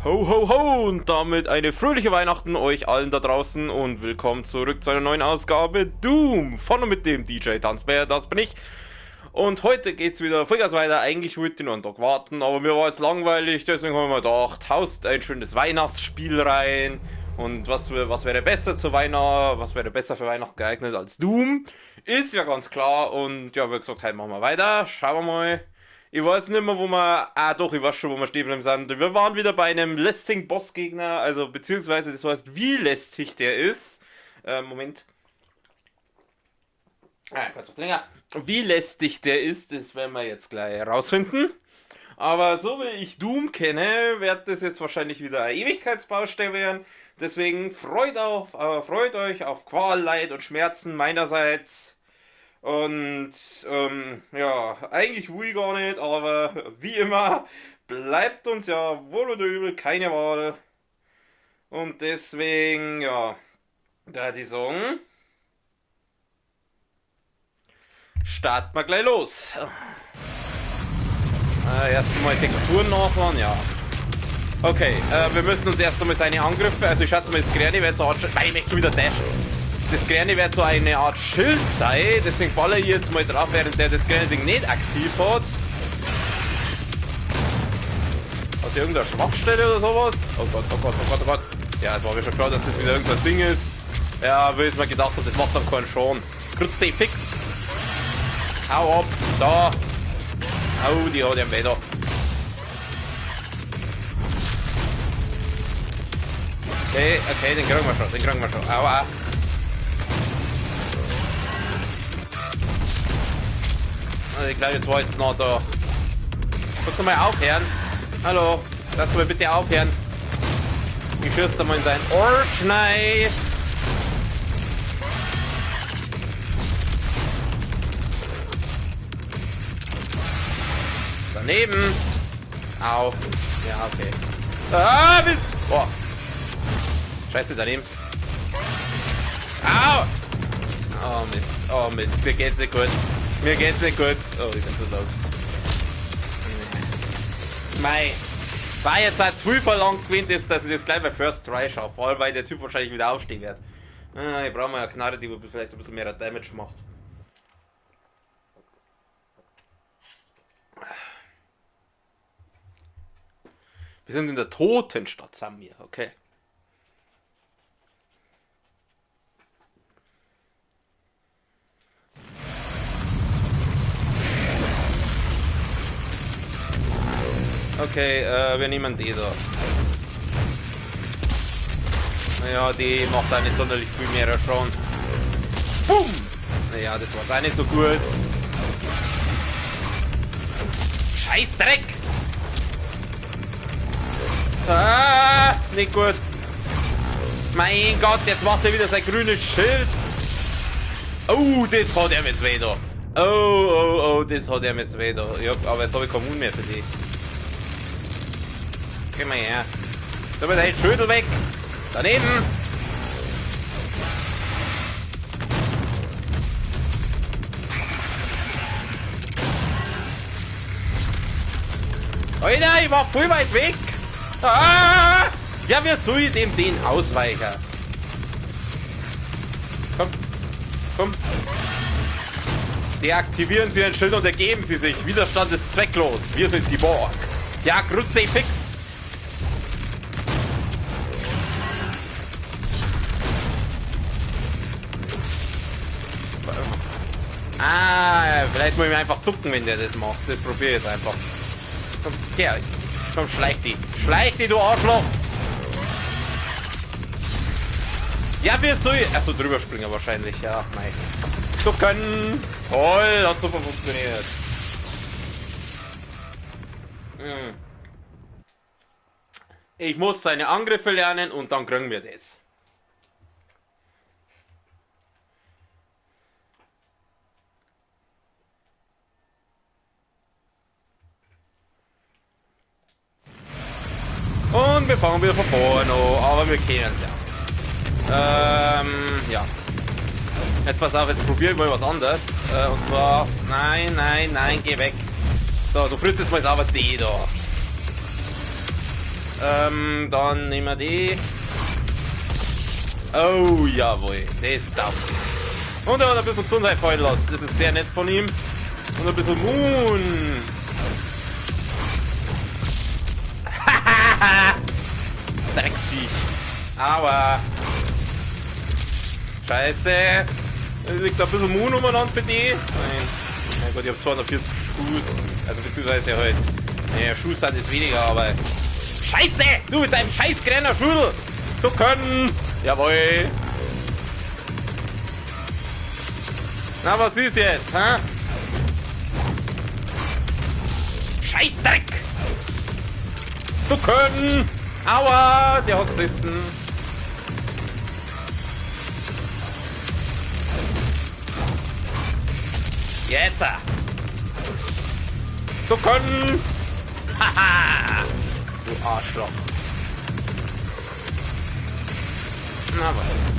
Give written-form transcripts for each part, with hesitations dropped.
Ho, ho, ho! Und damit eine fröhliche Weihnachten euch allen da draußen und willkommen zurück zu einer neuen Ausgabe Doom von und mit dem DJ Tanzbär, das bin ich. Und heute geht's wieder Vollgas weiter. Eigentlich wollte ich noch einen Tag warten, aber mir war jetzt langweilig, deswegen haben wir gedacht, haust ein schönes Weihnachtsspiel rein. Und was wäre besser zu Weihnachten, was wäre besser für Weihnachten geeignet als Doom? Ist ja ganz klar. Und ja, wie gesagt, heute machen wir weiter. Schauen wir mal. Ich weiß nicht mehr, wo wir. Ah, doch, ich weiß schon, wo wir stehen bleiben sind. Wir waren wieder bei einem lästigen Bossgegner, also beziehungsweise das heißt, wie lästig der ist. Moment. Kurz was länger. Wie lästig der ist, das werden wir jetzt gleich herausfinden. Aber so wie ich Doom kenne, wird das jetzt wahrscheinlich wieder eine Ewigkeitsbaustelle werden. Deswegen freut euch auf Qual, Leid und Schmerzen meinerseits. Und ja, eigentlich will ich gar nicht, aber wie immer bleibt uns ja wohl oder übel keine Wahl. Und deswegen, ja, da die sagen, starten wir gleich los. Erst einmal Texturen nachladen, ja. Okay, wir müssen uns erst einmal seine Angriffe, also ich schätze mal, das Grerne wird so eine Art, ich möchte wieder dashen. Das Grerne wird so eine Art Schild sein, deswegen baller ich jetzt mal drauf, während der das Grerne Ding nicht aktiv hat. Hat der irgendeine Schwachstelle oder sowas? Oh Gott, oh Gott, oh Gott, oh Gott. Ja, es war mir schon klar, dass das wieder irgendein Ding ist. Ja, weil ich mir gedacht habe, das macht dann keinen Schaden. Kruzifix. Hau ab, da. Au, die hat ja wieder. Okay, den kriegen wir schon, Aua. Also ich glaube, jetzt war jetzt noch da. Kannst du mal aufhören? Hallo, kannst du mal bitte aufhören? Ich schieße da mal in sein Ohrschnei. Daneben. Au. Ja, okay. Ah, Mist. Boah. Scheiße, daneben. Au. Oh Mist. Oh Mist. Mir geht's nicht gut. Mir geht's nicht gut. Oh, ich bin so laut. Mei. War jetzt halt zu viel verlangt gewinnt ist, dass ich das gleich bei First Try schaue. Vor allem, weil der Typ wahrscheinlich wieder aufstehen wird. Ich brauche mal eine Knarre, die vielleicht ein bisschen mehr Damage macht. Wir sind in der Totenstadt, Samir. Okay. Okay, wir nehmen die da. Naja, die macht auch nicht sonderlich viel mehr schon. Boom! Naja, das war auch nicht so gut. Scheiß Dreck! Ah, nicht gut. Mein Gott, jetzt macht er wieder sein grünes Schild. Oh, das hat er jetzt wieder. Oh, das hat er jetzt wieder. Ja, aber jetzt habe ich keinen Mund mehr für die. Geh mal her. Da wird ein Schödel weg. Daneben. Alter, ich war voll weit weg. Ah! Ja, wie soll ich dem den ausweichen? Komm. Deaktivieren Sie ein Schild und ergeben Sie sich. Widerstand ist zwecklos. Wir sind die Borg. Ja, Kruzifix. Ah, vielleicht muss ich mich einfach ducken, wenn der das macht. Das probiere ich jetzt einfach. Komm, her. Komm, schleich die, du Arschloch. Ja, wie soll ich... Achso, drüber springen wahrscheinlich. Ja, nein. Ducken. Toll, hat super funktioniert. Ich muss seine Angriffe lernen und dann kriegen wir das. Und wir fangen wieder von vorne an, aber wir kennen es ja. Ja. Jetzt pass auf, jetzt probiere ich mal was anderes. Und zwar, nein, geh weg. So, frisst jetzt mal sauber die da. Dann nehmen wir die. Oh, jawohl, das darf. Und er hat ein bisschen Gesundheit fallen lassen. Das ist sehr nett von ihm. Und ein bisschen Moon. Hahaha. Drecksviech. Aber. Scheiße. Es liegt ein bisschen Moon umeinander für die. Nein. Mein Gott, ich habe 240 Schuss. Also beziehungsweise halt. Naja, Schussstand ist weniger, aber. Scheiße! Du mit deinem scheiß kleiner Schudel! Du können! Jawohl! Na, was ist jetzt, hä? Scheißdreck! Du können! Aua! Der hat gesessen! Jetzt! Du können! Haha! Du Arschloch! Na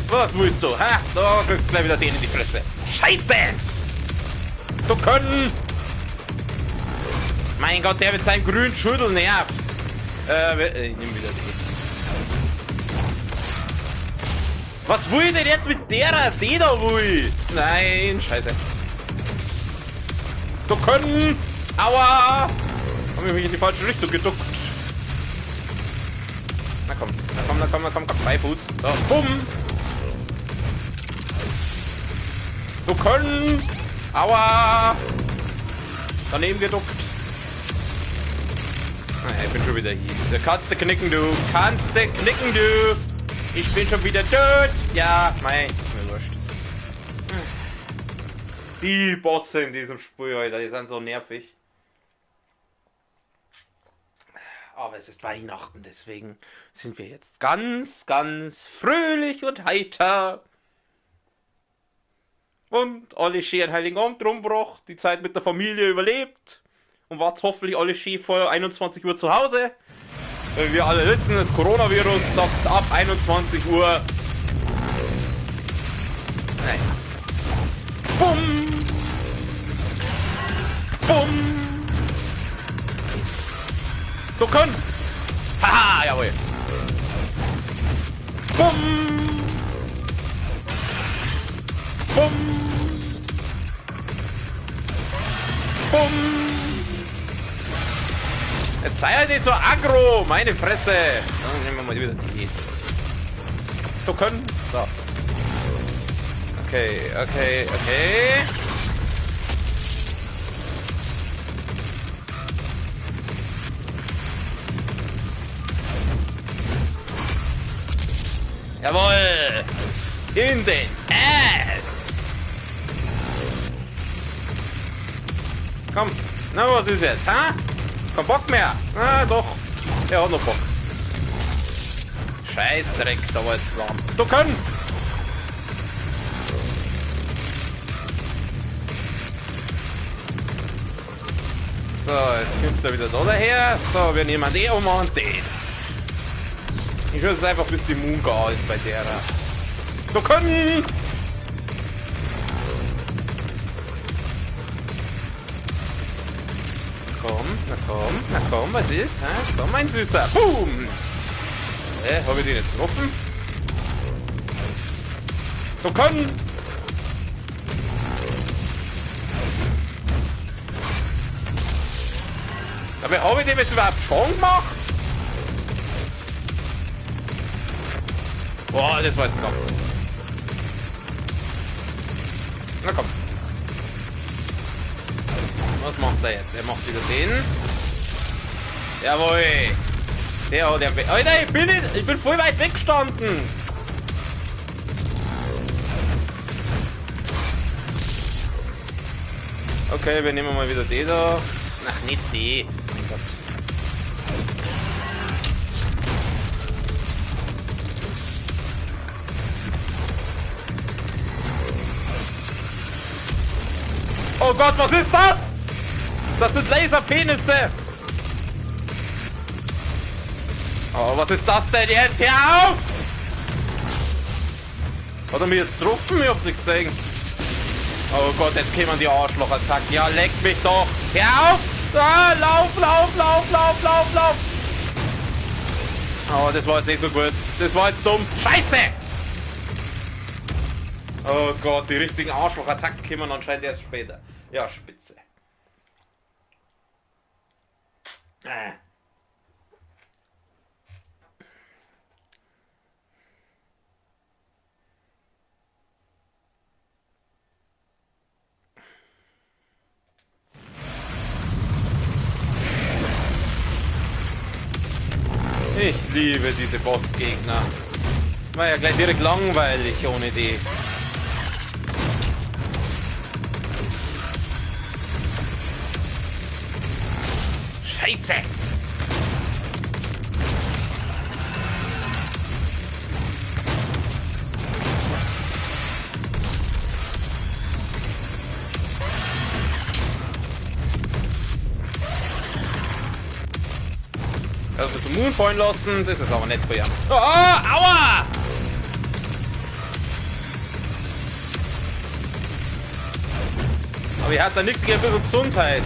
was willst du? Ha? Da kriegst du gleich wieder den in die Fresse! Scheiße! Du können! Mein Gott, der mit seinem grünen Schüttel nervt! Ich nehm wieder die. Was will ich denn jetzt mit der? Die da will? Nein, scheiße. Du können! Aua! Hab ich mich in die falsche Richtung geduckt. Na komm, na komm. Beifuß. So, bumm! Du können! Aua! Daneben geduckt. Ah, ich bin schon wieder hier. Du kannst knicken, du. Kannst knicken, du. Ich bin schon wieder tot. Ja, mei, ist mir wurscht. Die Bosse in diesem Spiel, Alter, die sind so nervig. Aber es ist Weihnachten, deswegen sind wir jetzt ganz, ganz fröhlich und heiter. Und alle schön einen Heiligen Abend rumgebracht, die Zeit mit der Familie überlebt. Und wart hoffentlich alle schön vor 21 Uhr zu Hause. Weil wir alle wissen, das Coronavirus sagt ab 21 Uhr. Nein. Bumm! Bumm! So können! Haha, jawohl! Bumm! Bumm! Bumm! Jetzt sei halt nicht so aggro, meine Fresse! Dann nehmen wir mal wieder die. So können! So. Okay. Jawohl! In den Ass! Komm, na was ist jetzt, ha? Kein Bock mehr? Ah, doch. Er hat noch Bock. Scheißdreck, da war es warm. Du können! So, jetzt kommt er wieder da daher. So, wir nehmen den um und den. Ich würde es einfach bis die Moon gar ist bei der. Du können! Na komm, was ist? Ha? Komm, mein Süßer. Boom! Habe ich den jetzt getroffen? Du können! Aber habe ich den jetzt überhaupt schon gemacht? Boah, das war jetzt knapp. Na komm. Was macht er jetzt? Er macht wieder den. Jawohl. Der hat ja... Alter, ich bin voll weit weggestanden. Okay, wir nehmen mal wieder den da. Ach, nicht die. Mein Gott. Oh Gott, was ist das? Das sind Laserpenisse. Oh, was ist das denn jetzt? Hör auf! Hat er mich jetzt getroffen? Ich hab's nicht gesehen. Oh Gott, jetzt kämen die Arschloch-Attacken. Ja, leck mich doch. Hör auf! Ah, lauf! Oh, das war jetzt nicht so gut. Das war jetzt dumm. Scheiße! Oh Gott, die richtigen Arschloch-Attacken kommen anscheinend erst später. Ja, spitze. Ich liebe diese Bossgegner. War ja gleich direkt langweilig ohne die. Scheiße! Also zum Moon fallen lassen, das ist aber nicht für ihn. Oh, aua! Aber ich hatte da nichts gegen ein bisschen Gesundheit.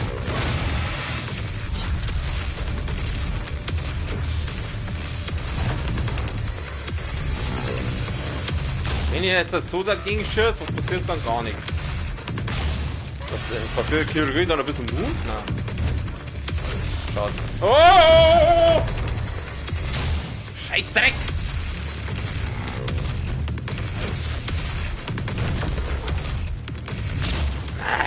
Wenn ich jetzt so dagegen schieße, was passiert dann gar nichts. Was passiert Kirui dann ein bisschen Mut? Nein. Schade. Oh! Scheiß Dreck!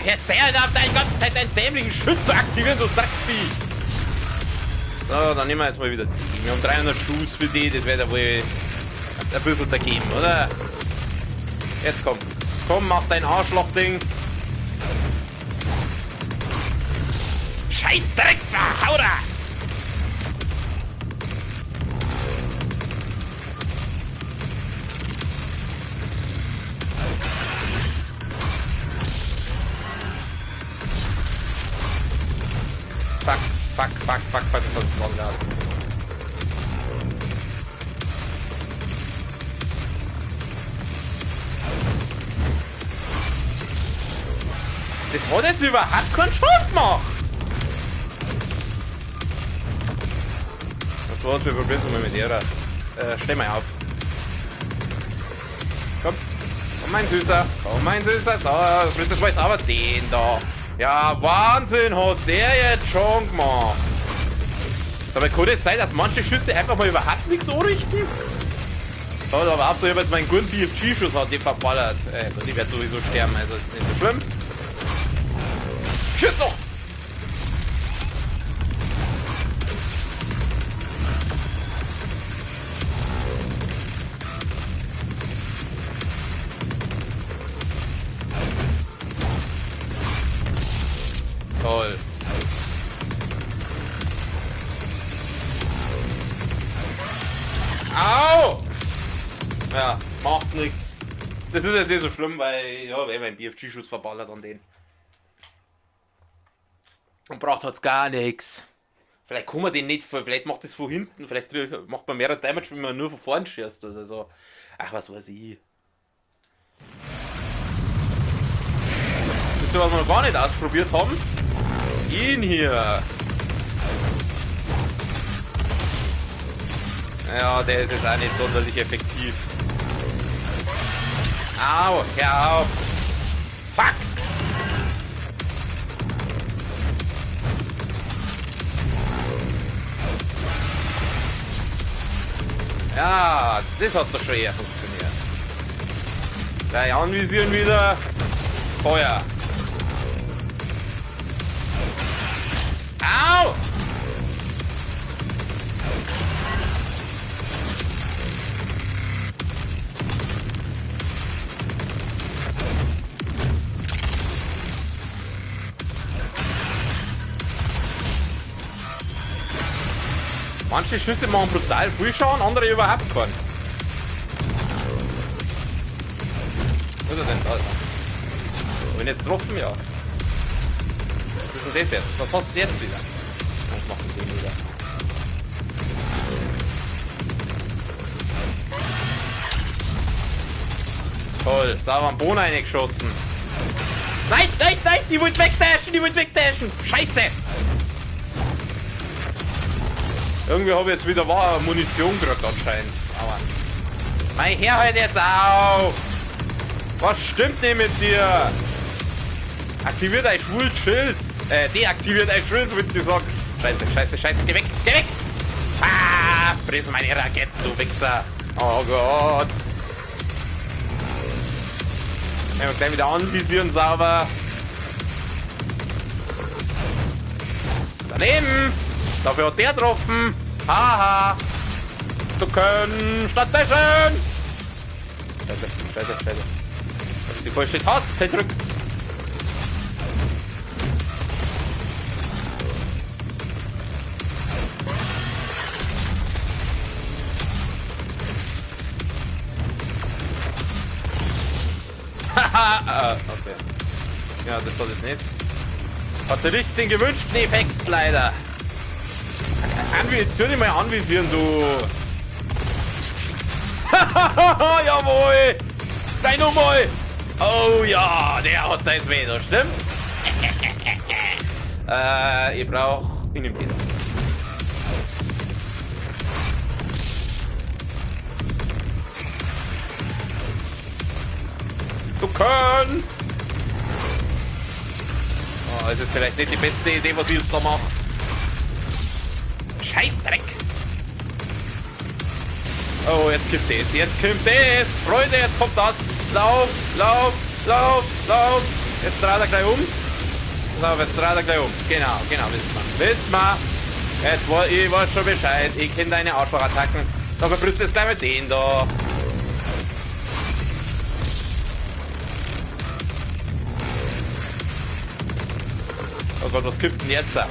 Jetzt hör auf deine ganze Zeit deinen dämlichen Schütz zu aktivieren, du Drecksvieh! So, dann nehmen wir jetzt mal wieder die. Wir haben 300 Schuss für die, das wäre da wohl ein bisschen dagegen, oder? Jetzt komm. Komm, mach dein Arschloch-Ding. Scheiß Dreck, hau da! Fuck, das ist voll da. Das hat jetzt überhaupt keinen Schaden gemacht. Das war's, wir probieren es mal mit ihrer. Steh mal auf. Komm. Komm, mein Süßer. Komm, mein Süßer. So, das war jetzt aber den da. Ja, Wahnsinn hat der jetzt schon gemacht. Dabei kann es sein, dass manche Schüsse einfach mal überhaupt nichts anrichten. Ja, aber auch so, ich habe jetzt meinen guten BFG-Schuss hat die verballert. Und ich werde sowieso sterben, also ist nicht so schlimm. Schütz doch! Toll. Au! Ja, macht nichts. Das ist jetzt nicht so schlimm, weil, ja, wenn mein BFG-Schuss verballert an den. Und braucht hat's gar nichts. Vielleicht kann man den nicht, vielleicht macht das von hinten, vielleicht macht man mehr Damage, wenn man nur von vorn schießt oder so. Ach, was weiß ich. Das ist was wir noch gar nicht ausprobiert haben. Ihn hier. Ja, der ist jetzt auch nicht sonderlich effektiv. Au, hör auf. Fuck. Ja, das hat doch schon eher funktioniert. Gleich anvisieren wieder. Feuer. Au! Manche Schüsse machen brutal viel Schaden, andere überhaupt keinen. Was ist er denn da? Wenn jetzt getroffen, ja. Was ist denn das jetzt? Was hast du jetzt wieder? Ich mach den wieder. Toll, sauber am Boden reingeschossen. Nein, nein, nein, die wollte wegdashen, Scheiße! Irgendwie habe ich jetzt wieder Munition gekriegt anscheinend. Aber mein Herr, halt jetzt auf! Was stimmt denn mit dir? Aktiviert ein Schwul-Schild. Deaktiviert ein Schild, würde sie sagen. Scheiße, scheiße, scheiße. Geh weg, geh weg! Ah, friss meine Raketen, du Wichser. Oh Gott. Ja, gleich wieder anvisieren, sauber. Daneben. Dafür hat der getroffen. Haha. Du können stattdessen. Scheiße, scheiße, scheiße. Das ist die falsche Taste drückt. Haha. Okay. Ja, das soll es nicht. Hatte nicht den gewünschten Effekt, leider. Tu dich mal anvisieren, du. Jawohl. Gleich nochmal. Oh ja, der hat sein Veto, stimmt's? Ich brauch Innenbiss. Du kannst. Oh, es ist vielleicht nicht die beste Idee, was ich jetzt da mache. Scheißdreck. Oh, jetzt kommt das. Jetzt kommt das. Freunde, jetzt kommt das. Lauf, lauf, lauf, lauf. Jetzt dreht er gleich um. Lauf, jetzt dreht er gleich um. Genau, genau, wissen wir. Wissen wir. Jetzt, ich weiß schon Bescheid. Ich kenne deine Arschlochattacken. Da verbrützt es gleich mit den da. Oh Gott, was gibt denn jetzt? Hör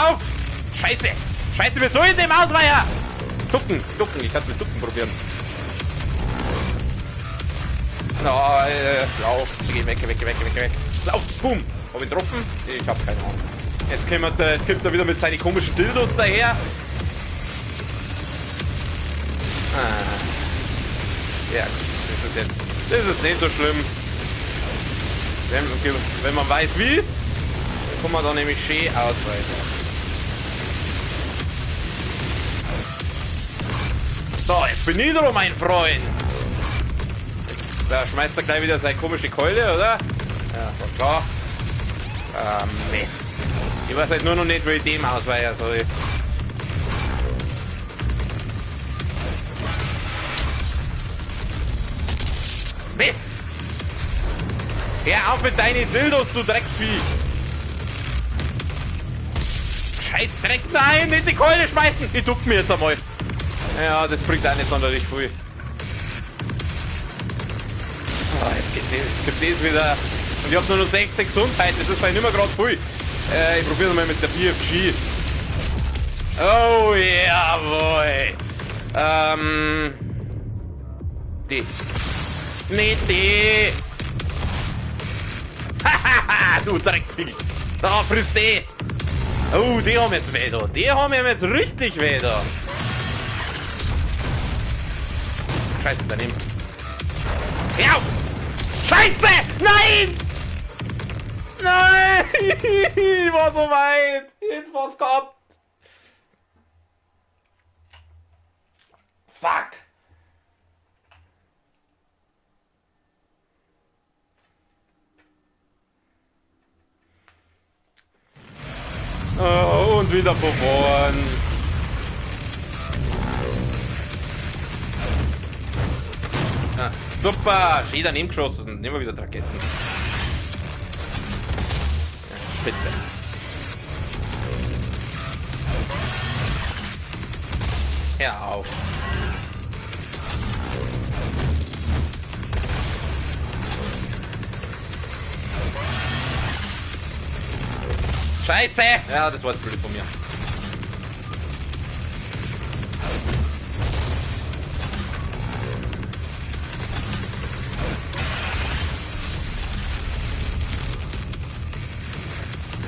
auf! Scheiße! Scheiße, wir sollen dem Ausweicher! Ducken, ducken, ich kann es mit Ducken probieren. No, lauf, geh weg, weg, weg, weg, weg. Lauf, boom! Hab ich getroffen? Ich hab keine Ahnung. Jetzt kommt er wieder mit seinen komischen Dildos daher. Ja, das ist nicht so schlimm. Wenn man weiß wie, kann man da nämlich schön ausweichen. So, jetzt bin ich dran, mein Freund. Jetzt schmeißt er gleich wieder seine komische Keule, oder? Ja, war klar. Mist. Ich weiß halt nur noch nicht, wie ich dem ausweichen soll. Mist! Hör auf mit deinen Dildos, du Drecksvieh! Scheiß Dreck, nein, nicht die Keule schmeißen! Ich duck mir jetzt einmal. Ja, das bringt auch nicht sonderlich viel. Oh, jetzt gibt das wieder. Und ich hab nur noch 60 Gesundheit, das ist vielleicht nicht mehr gerade viel. Ich probiere mal mit der BFG. Oh, jawohl. Die. Nicht die. Hahaha, du Drecksvieh. Da, friss die. Oh, die haben jetzt weh da. Die haben jetzt richtig weh da. Scheiße, daneben. Ja! Scheiße! Nein! Nein! Ich war so weit. Jetzt was gehabt. Fuck. Oh, und wieder verloren. Ah, super, schön daneben geschossen. Nehmen wir wieder Raketen. Ja, spitze. Hör auf. Scheiße! Ja, das war jetzt blöd von mir.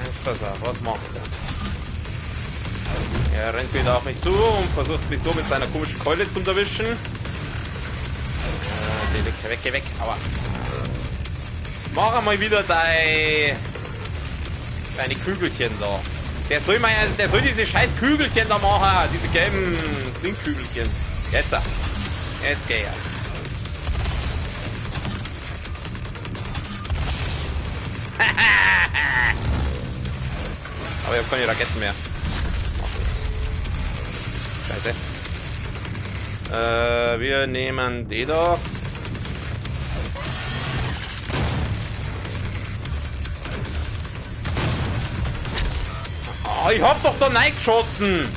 Jetzt pass auf, was macht er? Er rennt wieder auf mich zu und versucht mich so mit seiner komischen Keule zu erwischen. Geh weg, geh weg, geh weg, aua. Mach einmal wieder deine Kügelchen da. Der soll diese scheiß Kügelchen da machen. Diese gelben Dingkügelchen. Jetzt. Jetzt geh er. Aber ich habe keine Raketen mehr. Scheiße. Wir nehmen die da. Oh, ich hab doch da reingeschossen.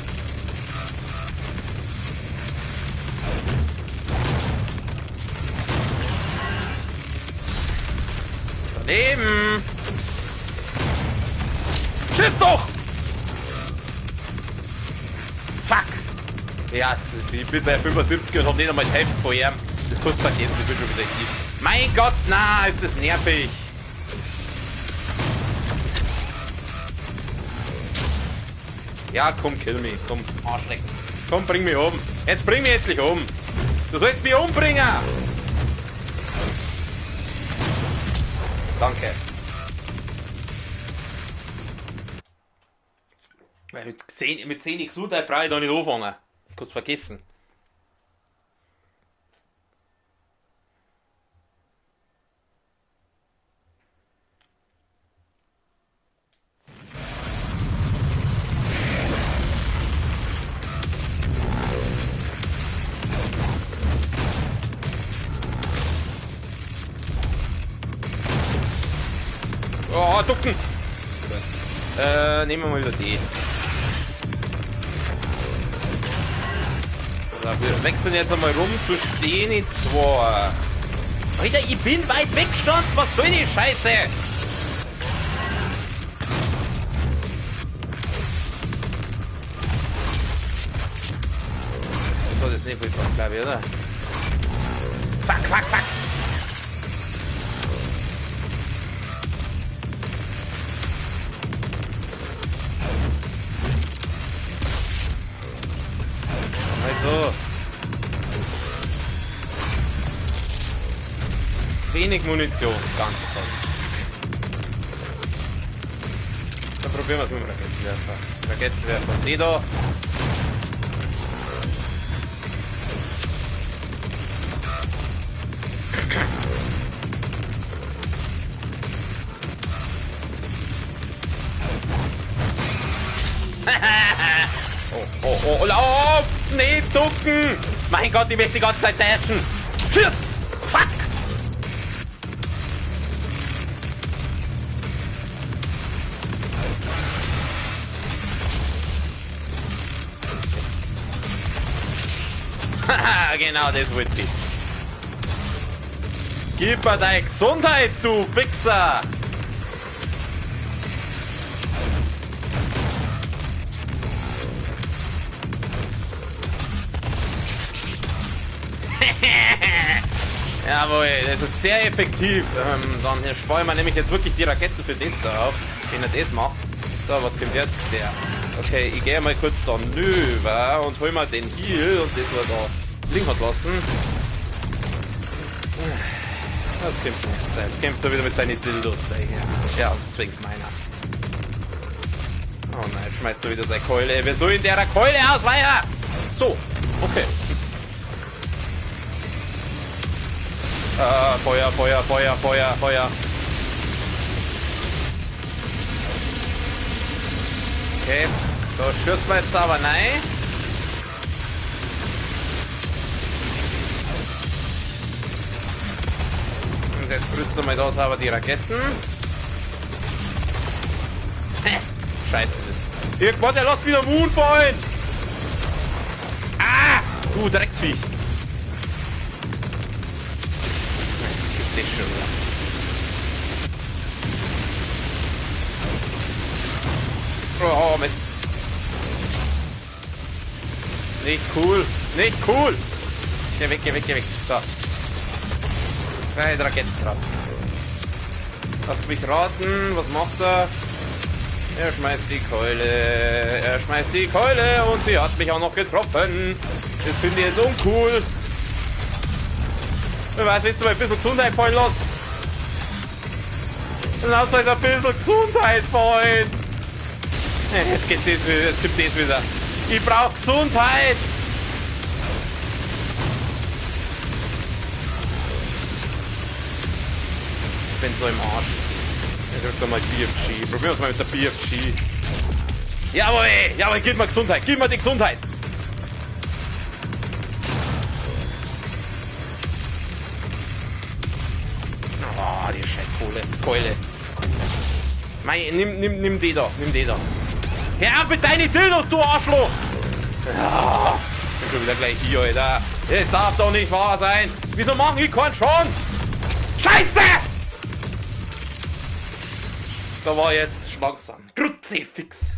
Daneben. Schiff doch! Fuck! Ja, ich bin bei 75 und hab nicht einmal die Hälfte von ihm. Das kostet vergessen, ich bin schon wieder hier. Mein Gott, na, ist das nervig! Ja, komm, kill mich. Komm, Arschlecken. Komm, bring mich um. Jetzt bring mich endlich um. Du sollst mich umbringen! Danke. Mit 10 Gesundheit brauche ich da nicht anfangen. Ich kann es vergessen. Oh, ducken! Nehmen wir mal wieder die. So, wir wechseln jetzt einmal rum zu Steni 2. Alter, ich bin weit weggestanden. Was soll die Scheiße? So, das ist nicht viel Spaß, glaube ich, oder? Fuck, fuck, fuck! Also. Wenig Munition, ganz toll. Dann probieren wir es mit dem Raketenwerfer. Raketenwerfer, die da. Oh, lauf! Nee, ducken! Mein Gott, ich möchte die ganze Zeit dashen! Tschüss! Fuck! Haha, genau das wollte ich. Gib mir deine Gesundheit, du Wichser! Jawohl, das ist sehr effektiv. Dann sparen wir nämlich jetzt wirklich die Raketen für das da auf, wenn er das macht. So, was kommt jetzt? Der. Okay, ich gehe mal kurz da rüber und hol mal den Heal und das wir da liegen hat lassen. Das kommt nicht sein. Jetzt kämpft er wieder mit seinen Dildos da hier. Ja, zwing's meiner. Oh nein, jetzt schmeißt er wieder seine Keule. Wer soll in der Keule ausweichen? So, okay. Feuer, Feuer, Feuer, Feuer, Feuer. Okay, so schießt man jetzt aber nein. Und jetzt rüsten wir da aber die Raketen. Scheiße, das. Irgendwann, der lässt wieder Moon fallen. Ah, du Drecksvieh. Nicht schon wieder. Oh, Mist. Nicht cool. Nicht cool. Geh weg, geh weg, geh weg. So. 3 Raketen drauf. Lass mich raten. Was macht er? Er schmeißt die Keule. Er schmeißt die Keule und sie hat mich auch noch getroffen. Das finde ich jetzt uncool. Ich weiß, wenn du mal ein bisschen Gesundheit fallen lässt. Lass euch ein bisschen Gesundheit fallen. Jetzt geht's jetzt wieder, jetzt gibt's jetzt wieder. Ich brauch Gesundheit! Ich bin so im Arsch. Ich drück da mal BFG. Probier's mal mit der BFG. Jawohl, jawohl, gib mir Gesundheit, gib mir die Gesundheit! Oh, die scheiß Keule. Mei, nimm die da, nimm die da. Hör auf mit deinen Dildos, du Arschloch! Ja, ich bin schon wieder gleich hier, Alter. Das darf doch nicht wahr sein. Wieso machen die keinen schon? Scheiße! Da war jetzt langsam. Kruzifix.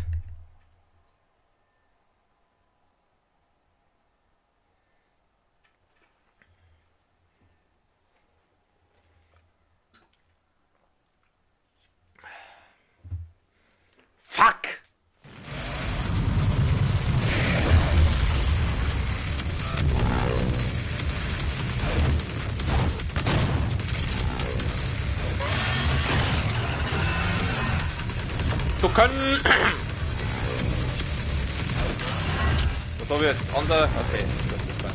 Fuck! Zu können. Was habe ich jetzt? Andere? Okay, das ist besser.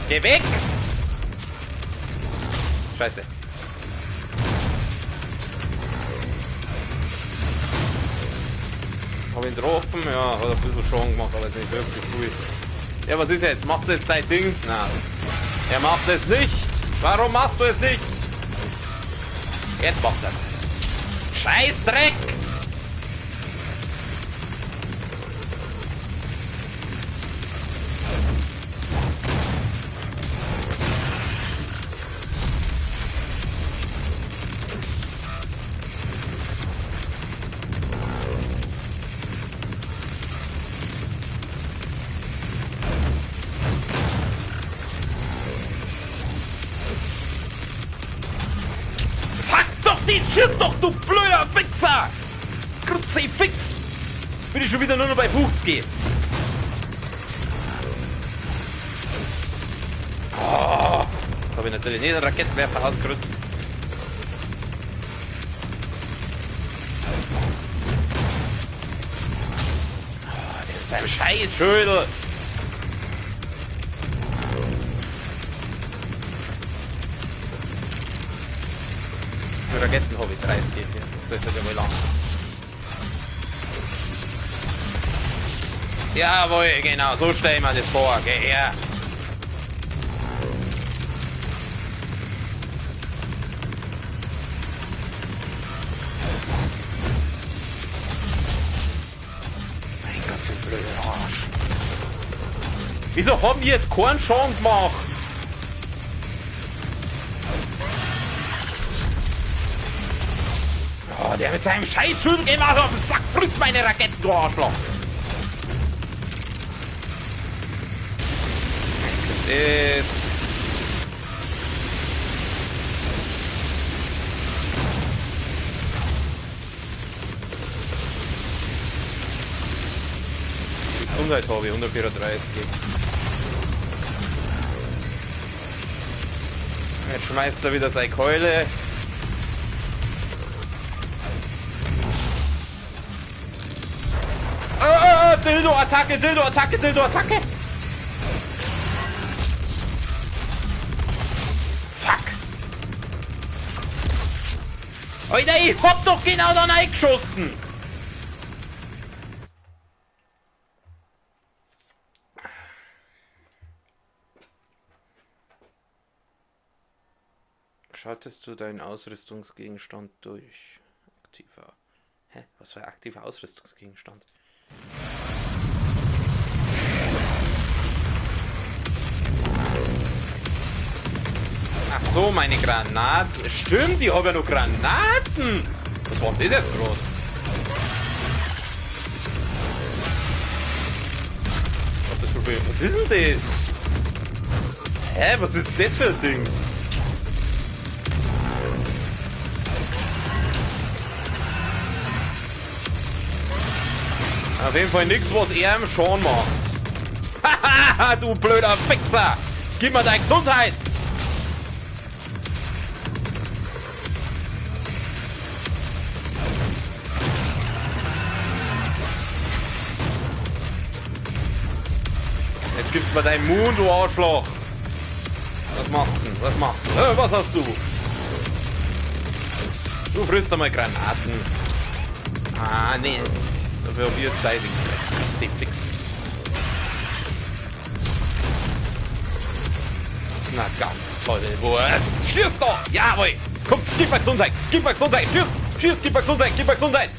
Geh weg! Scheiße. Hab ihn getroffen, ja, hat ein bisschen schon gemacht, aber jetzt nicht wirklich cool. Ja, was ist jetzt? Machst du jetzt dein Ding? Nein. Er macht es nicht! Warum machst du es nicht? Jetzt macht das. Scheiß Dreck! Schiff doch, du blöder Wichser! Kruzifix! Bin ich schon wieder nur noch bei 50. Oh, jetzt habe ich natürlich nicht den Raketenwerfer ausgerüstet. Oh, der mit seinem Scheißschödel! Raketten habe ich 30 hier. Das sollte ja wohl lang. Jawohl, genau, so stellen wir das vor. Geh her. Mein Gott, du blöder Arsch. Wieso haben die jetzt keinen Chance gemacht? Oh, der mit seinem Scheißschüttel geht mal auf den Sack, frisst meine Raketen, du Arschloch! Ist... Gesundheit habe ich, 134. Jetzt schmeißt er wieder seine Keule. Dildo-Attacke, Dildo-Attacke, Dildo-Attacke! Fuck! Alter, ich hab doch genau da reingeschossen! Schaltest du deinen Ausrüstungsgegenstand durch? Aktiver. Hä? Was für ein aktiver Ausrüstungsgegenstand? Ach so, meine Granaten. Stimmt, ich habe ja noch Granaten. Was war das jetzt groß? Was ist denn das? Hä, was ist das für ein Ding? Auf jeden Fall nichts, was er im Schaden macht. Du blöder Fixer! Gib mir deine Gesundheit! Jetzt gibst mir deinen Moon, du Arschloch! Was machst du denn? Was machst du? Was hast du? Du frisst einmal Granaten. Ah, nee. Dafür haben wir jetzt Zeit. Fix. Na, ganz toll, Wurst. Schieß doch! Jawohl! Komm, gib mir Gesundheit! Gib mir Gesundheit! Schieß! Gib mir Gesundheit! Gib mir Gesundheit!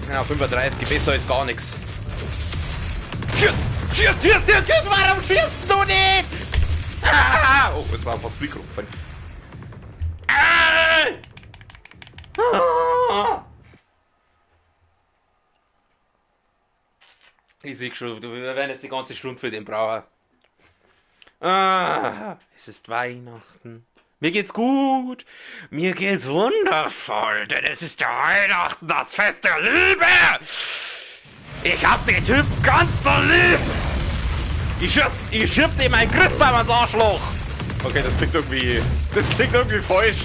Ja, 35, besser als gar nichts. Schieß! Warum schießt du nicht? Ah! Oh, jetzt war fast Mikro gefallen. Ah! Ich sehe schon, wir werden jetzt die ganze Stunde für den Brauer. Es ist Weihnachten. Mir geht's gut. Mir geht's wundervoll, denn es ist ja Weihnachten, das Fest der Liebe. Ich hab den Typ ganz lieb. Ich schieb dem einen Christbaum ans Arschloch. Okay, das klingt irgendwie falsch.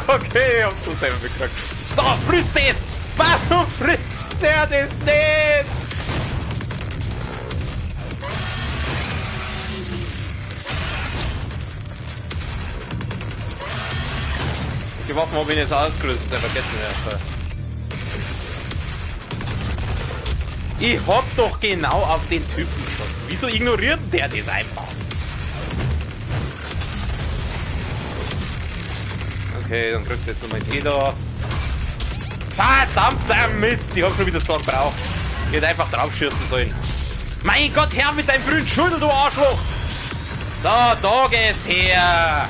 Okay, ich hab's so selber gekriegt. So, frisst das! Warum frisst der das nicht? Die Waffen habe ich jetzt ausgerüstet, der Rakettenwerfer. Ich hab doch genau auf den Typen geschossen. Wieso ignoriert der das einfach? Okay, dann kriegst du jetzt nochmal die da. Verdammter Mist, ich hab schon wieder so gebraucht. Ich hätte einfach draufschießen sollen. Mein Gott, her mit deinem grünen Schulter, du Arschloch! So, da gehst her!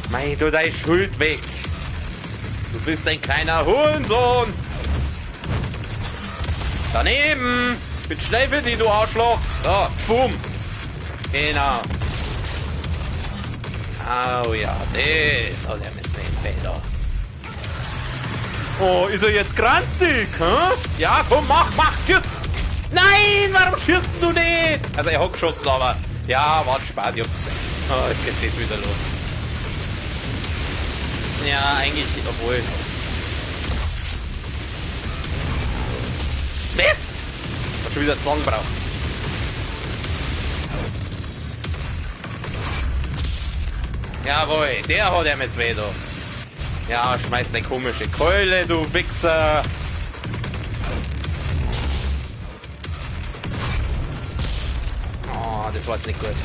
Mein, du deine Schuld weg! Du bist ein kleiner Hurensohn! Daneben! Mit schnell für dich, du Arschloch! So, boom! Genau! Oh ja, das hat er mit seinen Federn. Oh, ist er jetzt grantig, hä? Ja, komm, mach, schieß! Nein, warum schießt du nicht? Also er hat geschossen, aber... Ja, warte, spart, ich hab's gesehen. Oh, jetzt geht das wieder los. Ja, eigentlich, obwohl... Mist! Hat schon wieder 20 braucht. Jawohl, der hat er mit zwei da. Ja, schmeiß deine komische Keule, du Wichser. Oh, das war jetzt nicht gut.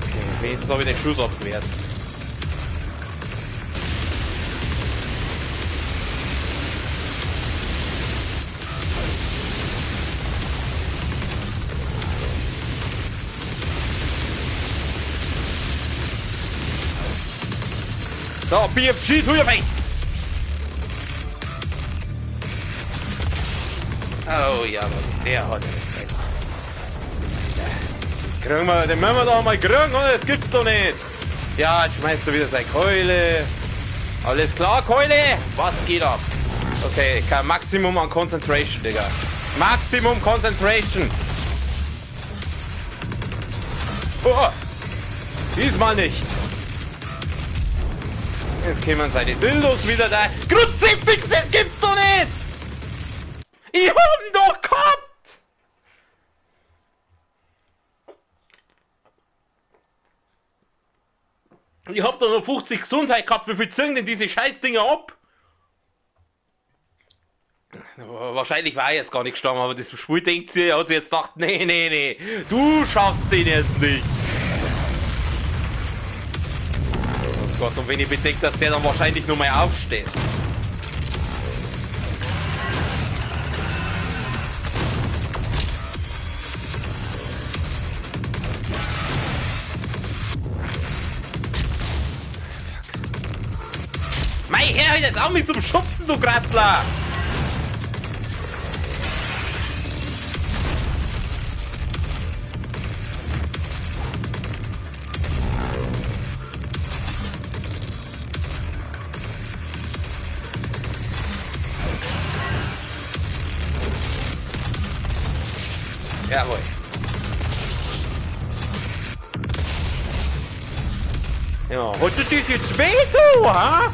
Okay, wenigstens habe ich den Schuss abgewehrt. So, BFG to your face! Oh ja, der hat jetzt recht. Kriegen wir, den müssen wir doch mal kriegen, oder? Das gibt's doch nicht! Ja, jetzt schmeißt du wieder seine Keule. Alles klar, Keule? Was geht ab? Okay, kein Maximum an Concentration, Digga. Maximum Concentration! Oh, diesmal nicht! Jetzt kämen seine Dildos wieder da. Kruzifix, das gibt's doch nicht! Ich hab ihn doch gehabt! Ich hab doch noch 50 Gesundheit gehabt. Wie viel ziehen denn diese Scheißdinger ab? Wahrscheinlich war er jetzt gar nicht gestorben, aber das Spiel denkt sie, er hat sich jetzt gedacht, nee, du schaffst den jetzt nicht. Oh Gott, und wenn ich bedenke, dass der dann wahrscheinlich nur mal aufsteht. Mein Herr, jetzt auch mit zum Schubsen, du Gratzler! Jawohl. Ja, hat er dich jetzt weh, du, ha?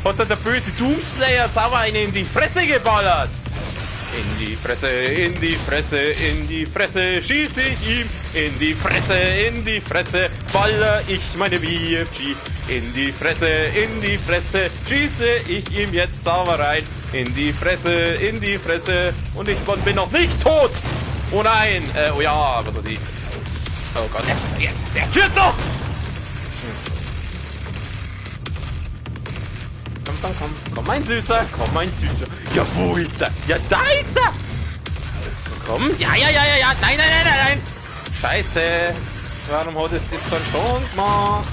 Hat er der böse Doomslayer sauber eine in die Fresse geballert? In die Fresse, in die Fresse, in die Fresse schieße ich ihm. In die Fresse baller ich meine BFG. In die Fresse schieße ich ihm jetzt sauber rein. In die Fresse und ich bin noch nicht tot. Oh nein, oh ja, was weiß ich. Oh Gott, jetzt, der stirbt noch. Komm, mein Süßer, Ja, wo ist er? Ja, da ist er! Komm, ja, nein! Scheiße! Warum hat es das dann schon gemacht?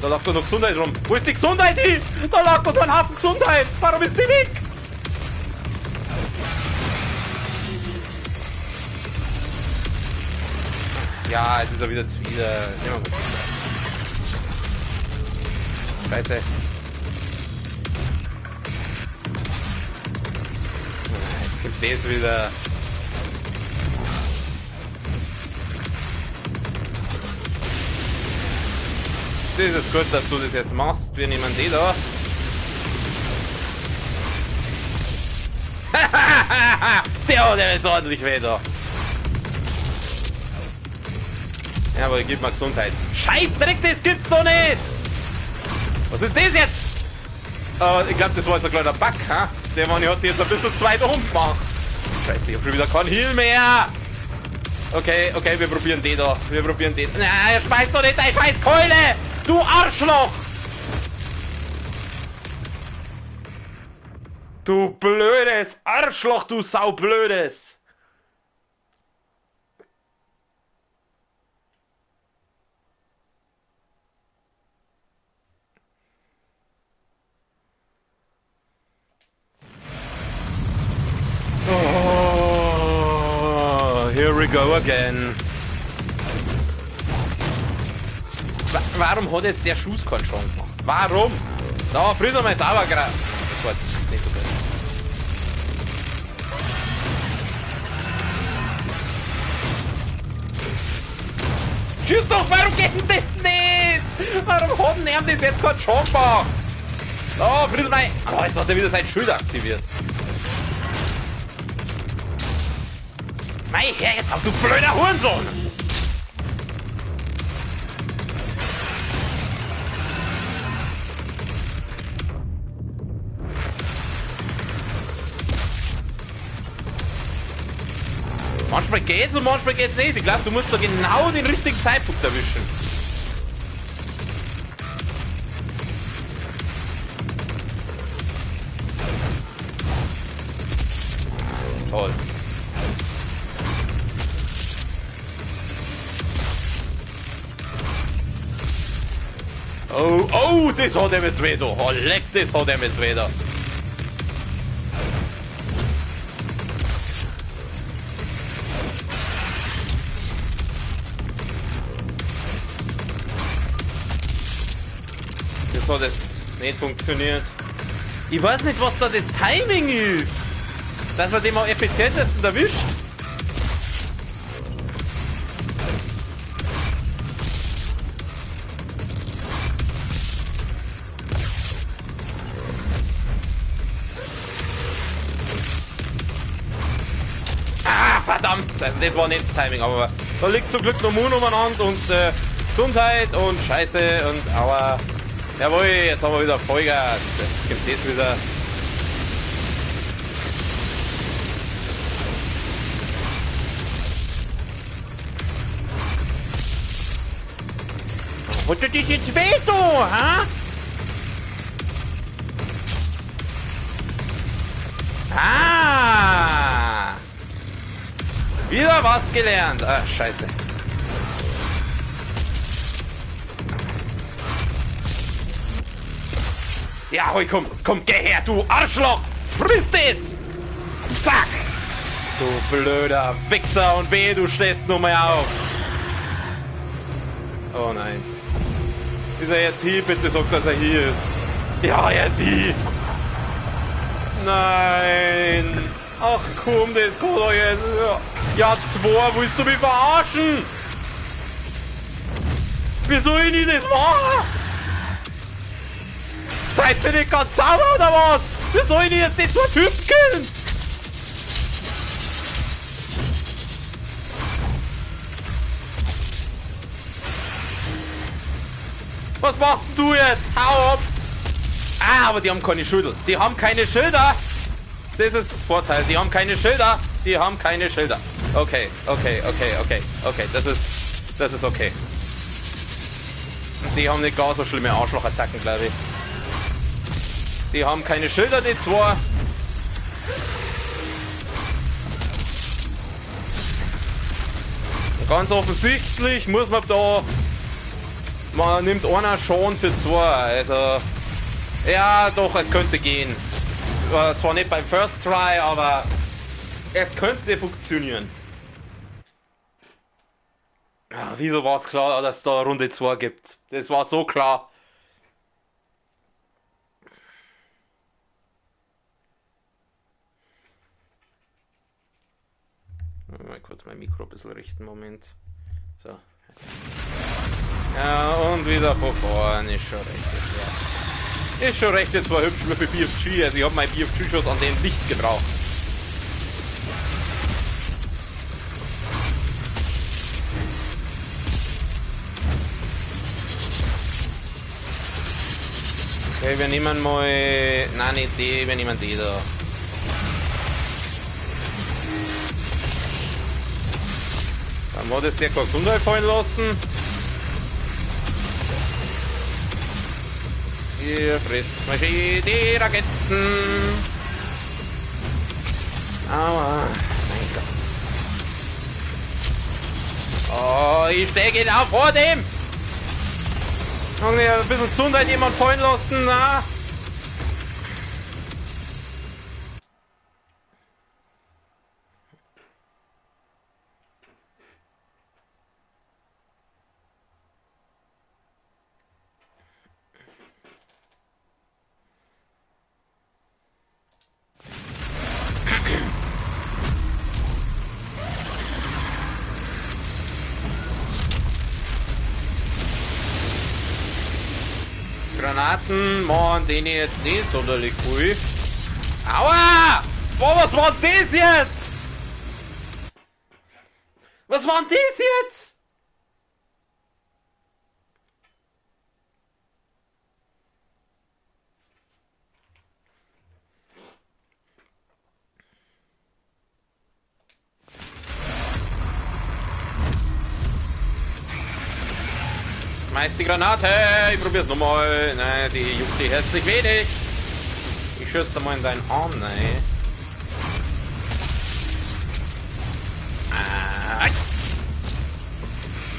Da lag doch noch Gesundheit rum. Wo ist die Gesundheit hin? Da lag doch ein Haufen Gesundheit! Warum ist die weg? Ja, jetzt ist er wieder zuwider. Scheiße. Das wieder. Das ist gut, dass du das jetzt machst. Wir nehmen die da. Der ist ordentlich weh da. Ja, aber gib mal Gesundheit. Scheißdreck, das gibt's doch nicht! Was ist das jetzt? Ich glaube, das war jetzt ein kleiner Bug, ha? Der Mann hat jetzt ein bisschen zu weit oben gemacht. Scheiße, ich hab schon wieder keinen Heal mehr. Okay, wir probieren den da. Nein, er schmeißt doch nicht deine scheiß Keule! Du Arschloch! Du blödes Arschloch, du saublödes! Oh, here we go again. Warum hat jetzt der Schuss keinen Schaden gemacht? Warum? Da, früher mal sauber gerade. Das war jetzt nicht so gut. Schieß doch, warum geht denn das nicht? Warum hat denn er das jetzt keinen Schaden gemacht? Da, früher mal. Oh, jetzt hat er wieder sein Schild aktiviert. Mei, her jetzt auf, du blöder Hurensohn! Manchmal geht's und manchmal geht's nicht. Ich glaube, du musst da genau den richtigen Zeitpunkt erwischen. Toll. Oh, das hat er mit weh, oh, leck, das hat er mit weh. Das hat jetzt nicht funktioniert. Ich weiß nicht, was da das Timing ist. Dass man den am effizientesten erwischt. Verdammt! Also das war nicht das Timing, aber da liegt zum Glück noch Moon umeinander und Gesundheit und Scheiße und aua. Jawohl, jetzt haben wir wieder Vollgas. Jetzt gibt es wieder. Was tut dich jetzt weh, du, ha? Ah! Wieder was gelernt. Ach, scheiße. Ja, hoi, komm, geh her, du Arschloch! Frisst es! Zack! Du blöder Wichser und wehe, du stehst nur mehr auf. Oh nein. Ist er jetzt hier? Bitte sag, dass er hier ist. Ja, er ist hier. Nein. Ach komm, das kann doch jetzt... Ja, zwei, willst du mich verarschen? Wie soll ich denn das machen? Seid ihr nicht ganz sauber oder was? Wie soll ich denn jetzt die zwei Typen killen? Was machst du jetzt? Hau ab! Ah, aber die haben keine Schilder. Die haben keine Schilder! Das ist Vorteil. Die haben keine Schilder. Die haben keine Schilder. Okay, okay, okay, okay, okay. Das ist okay. Die haben nicht gar so schlimme Arschlochattacken, glaube ich. Die haben keine Schilder, die zwei. Und ganz offensichtlich muss man da... Man nimmt einer schon für zwei. Also... Ja, doch, es könnte gehen. Zwar nicht beim First Try, aber... Es könnte funktionieren. Ja, wieso war es klar, dass es da Runde 2 gibt? Das war so klar. Mal kurz mein Mikro ein bisschen richten, Moment. So. Ja, und wieder von vorne. Ist schon recht jetzt, ja. Ist schon recht, jetzt war hübsch für BFG. Also ich habe mein BFG-Schuss an den nicht gebraucht. Okay, wir nehmen mal... Nein, nicht die, wir nehmen die da. Dann war das der Gesundheit fallen lassen. Hier frisst mal die Raketen. Aua, mein Gott. Oh, ich stehe genau vor dem. Irgendwie ein bisschen Gesundheit jemand fallen lassen, na? Granaten machen den jetzt nicht sonderlich cool. Aua! Boah, was war das jetzt? Was war das jetzt? Schmeiß die Granate, ich probier's nochmal. Nein, die juckt die herzlich wenig. Ich schieße da mal in deinen Arm, nein.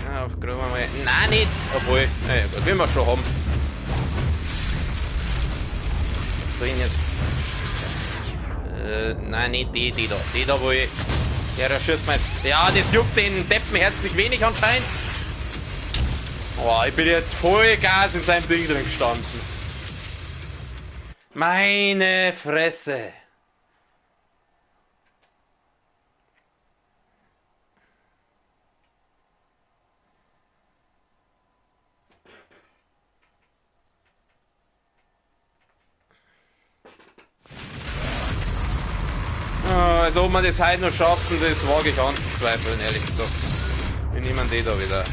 Ja, auf Grün mal. Nein, nicht. Obwohl, naja, das will wir schon haben. Was soll ich jetzt? Nein, nicht die da. Die da, wo ich. Der schießt mal. Ja, das juckt den Deppen herzlich wenig anscheinend. Oh, ich bin jetzt voll Gas in seinem Ding drin gestanden. Meine Fresse. Also ob man das heute noch schaffen, das wage ich anzuzweifeln, ehrlich gesagt. Wir nehmen die da wieder.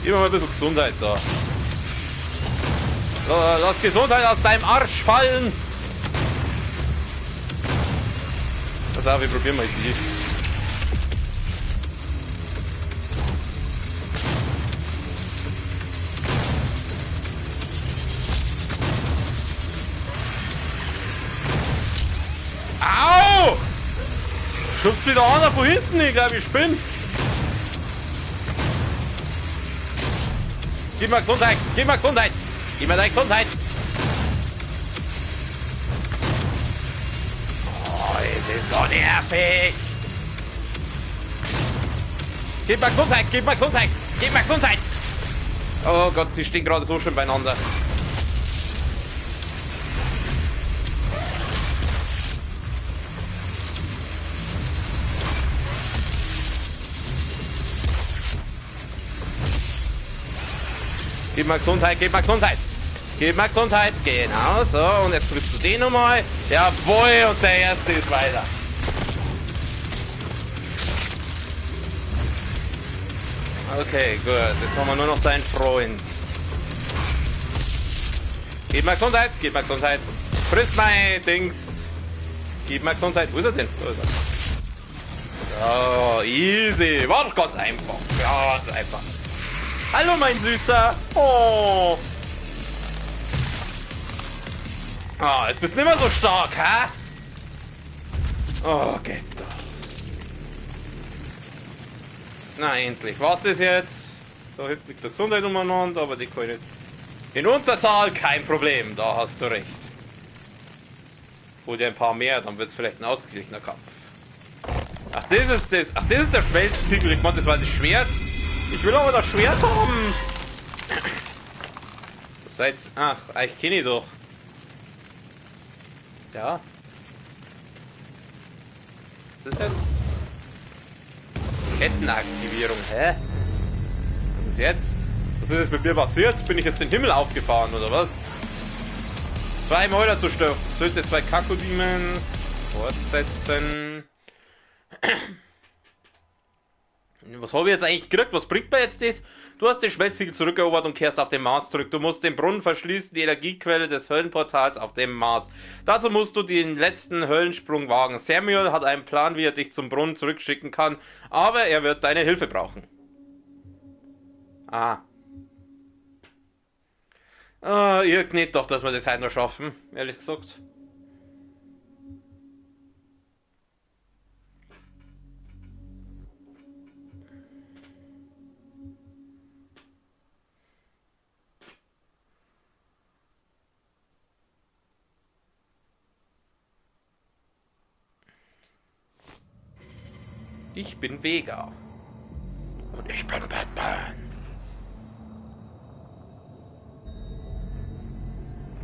Immer mal ein bisschen Gesundheit da. Lass Gesundheit aus deinem Arsch fallen. Pass auf, wir probieren mal sie. Au! Schubst wieder einer von hinten, ich glaube, ich spinne. Gib mir Gesundheit, gib mir Gesundheit. Gib mir deine Gesundheit. es ist so nervig. Gib mal Gesundheit, gib mal Gesundheit, gib mal Gesundheit. Oh Gott, sie stehen gerade so schön beieinander. Gib mal Gesundheit, gib mal Gesundheit. Gib mal Gesundheit. Genau so. Und jetzt triffst du den nochmal. Jawohl. Und der erste ist weiter. Okay, gut. Jetzt haben wir nur noch seinen Freund. Gib mal Gesundheit. Gib mal Gesundheit. Friss mein Dings. Gib mal Gesundheit. Wo ist er denn? Wo ist er? So, easy. War doch ganz einfach. Ganz einfach. Hallo, mein Süßer. Oh. Oh, jetzt bist du nicht mehr so stark, hä? Oh, geht doch. Na, endlich. Was das jetzt? Da hinten liegt der Gesundheit umeinander, aber die kann ich nicht. In Unterzahl kein Problem, da hast du recht. Hol dir ein paar mehr, dann wird es vielleicht ein ausgeglichener Kampf. Ach, das ist das. Ach, das ist der Schmelztiegel. Ich meinte, das war das Schwert. Ich will aber das Schwert haben. Seid. Ach, ich kenne ich doch. Ja. Was ist das? Kettenaktivierung. Hä? Was ist jetzt? Was ist jetzt mit mir passiert? Bin ich jetzt den Himmel aufgefahren oder was? 2 Mäuler zu stören. Sollte 2 Kakodemons fortsetzen. Was habe ich jetzt eigentlich gekriegt? Was bringt mir jetzt das? Du hast den Schmelztiegel zurückerobert und kehrst auf den Mars zurück. Du musst den Brunnen verschließen, die Energiequelle des Höllenportals auf dem Mars. Dazu musst du den letzten Höllensprung wagen. Samuel hat einen Plan, wie er dich zum Brunnen zurückschicken kann, aber er wird deine Hilfe brauchen. Ah. Irrt nicht doch, dass wir das heute noch schaffen, ehrlich gesagt. Ich bin Vega. Und ich bin Batman.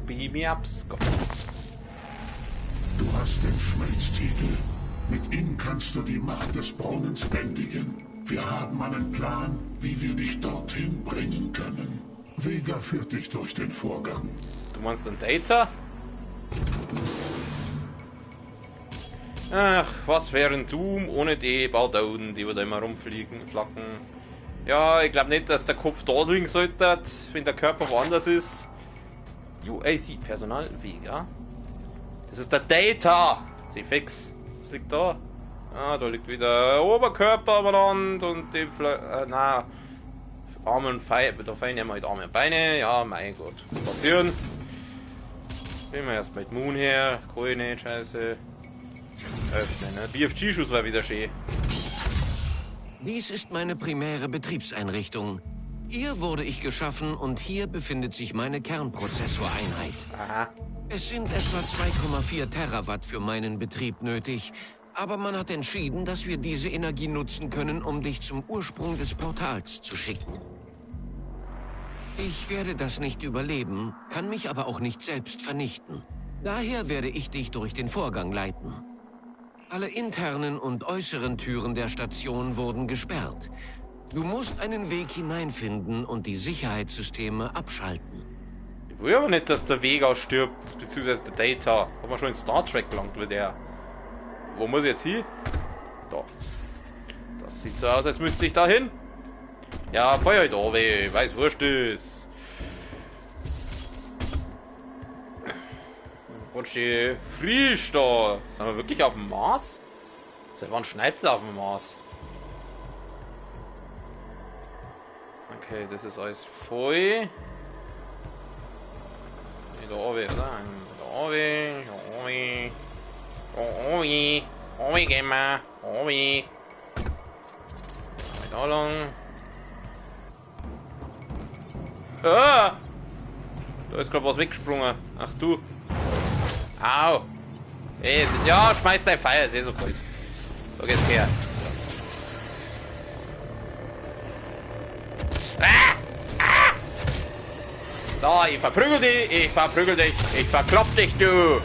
Beam me up, Scott. Du hast den Schmelztiegel. Mit ihm kannst du die Macht des Brunnens bändigen. Wir haben einen Plan, wie wir dich dorthin bringen können. Vega führt dich durch den Vorgang. Du meinst den Data? Ach, was wäre ein Doom ohne die Baudauden, die wir da immer rumfliegen, flacken. Ja, ich glaube nicht, dass der Kopf dort liegen sollte, wenn der Körper woanders ist. UAC, Personal, Vega. Das ist der Data! C-Fix. Was liegt da? Ah, da liegt wieder Oberkörper benannt und die Arme und Beine. Da fallen ja mal die Arme und Beine. Ja, mein Gott. Passieren. Nehmen wir erst mal die Moon her. Kohle nicht, scheiße. Öffnen, ne? BFG-Schuss war wieder schön. Dies ist meine primäre Betriebseinrichtung. Hier wurde ich geschaffen und hier befindet sich meine Kernprozessoreinheit. Aha. Es sind etwa 2,4 Terawatt für meinen Betrieb nötig, aber man hat entschieden, dass wir diese Energie nutzen können, um dich zum Ursprung des Portals zu schicken. Ich werde das nicht überleben, kann mich aber auch nicht selbst vernichten. Daher werde ich dich durch den Vorgang leiten. Alle internen und äußeren Türen der Station wurden gesperrt. Du musst einen Weg hineinfinden und die Sicherheitssysteme abschalten. Ich will aber nicht, dass der Vega stirbt, beziehungsweise der Data. Hat man schon in Star Trek gelangt mit der. Wo muss ich jetzt hin? Da. Das sieht so aus, als müsste ich da hin. Ja, Feuer halt da, weiß wurscht ist. Und die frisch da. Sind wir wirklich auf dem Mars? Seit wann schneit es auf dem Mars? Okay, das ist alles voll. Da oben, oder? Da oben, da oben. Da oben. Da oben gehen wir. Da oben. Da lang. Ah! Da ist gerade was weggesprungen. Ach du. Au! Ey, ja, schmeiß dein Feuer, ist eh so cool. So geht's her. So, ich verprügel dich, ich verklopp dich, du.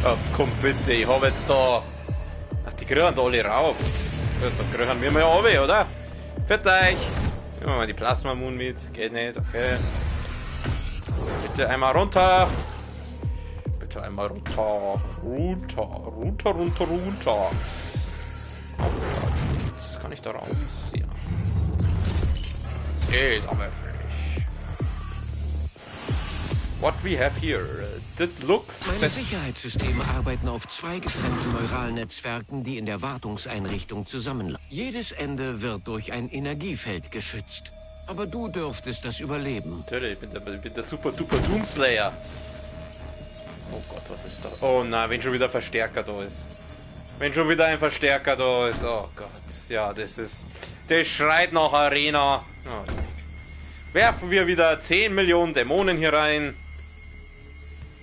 Oh, komm bitte, ich hab jetzt da... Ach, die kriegen da alle rauf. Gut, dann kriegen wir mal runter, oder? Für euch. Nehmen wir mal die Plasma-Moon mit. Geht nicht, okay. Bitte einmal runter. Bitte einmal runter. Runter. Das kann ich da raus. Ja. Das geht aber für mich. What we have here. That looks... Meine Sicherheitssysteme arbeiten auf 2 getrennten Neuralnetzwerken, die in der Wartungseinrichtung zusammenlaufen. Jedes Ende wird durch ein Energiefeld geschützt. Aber du dürftest das überleben. Natürlich, ich bin der super-duper Doomslayer. Oh Gott, was ist da? Oh nein, wenn schon wieder ein Verstärker da ist. Wenn schon wieder ein Verstärker da ist. Oh Gott. Ja, das ist... Das schreit nach Arena. Oh, werfen wir wieder 10 Millionen Dämonen hier rein.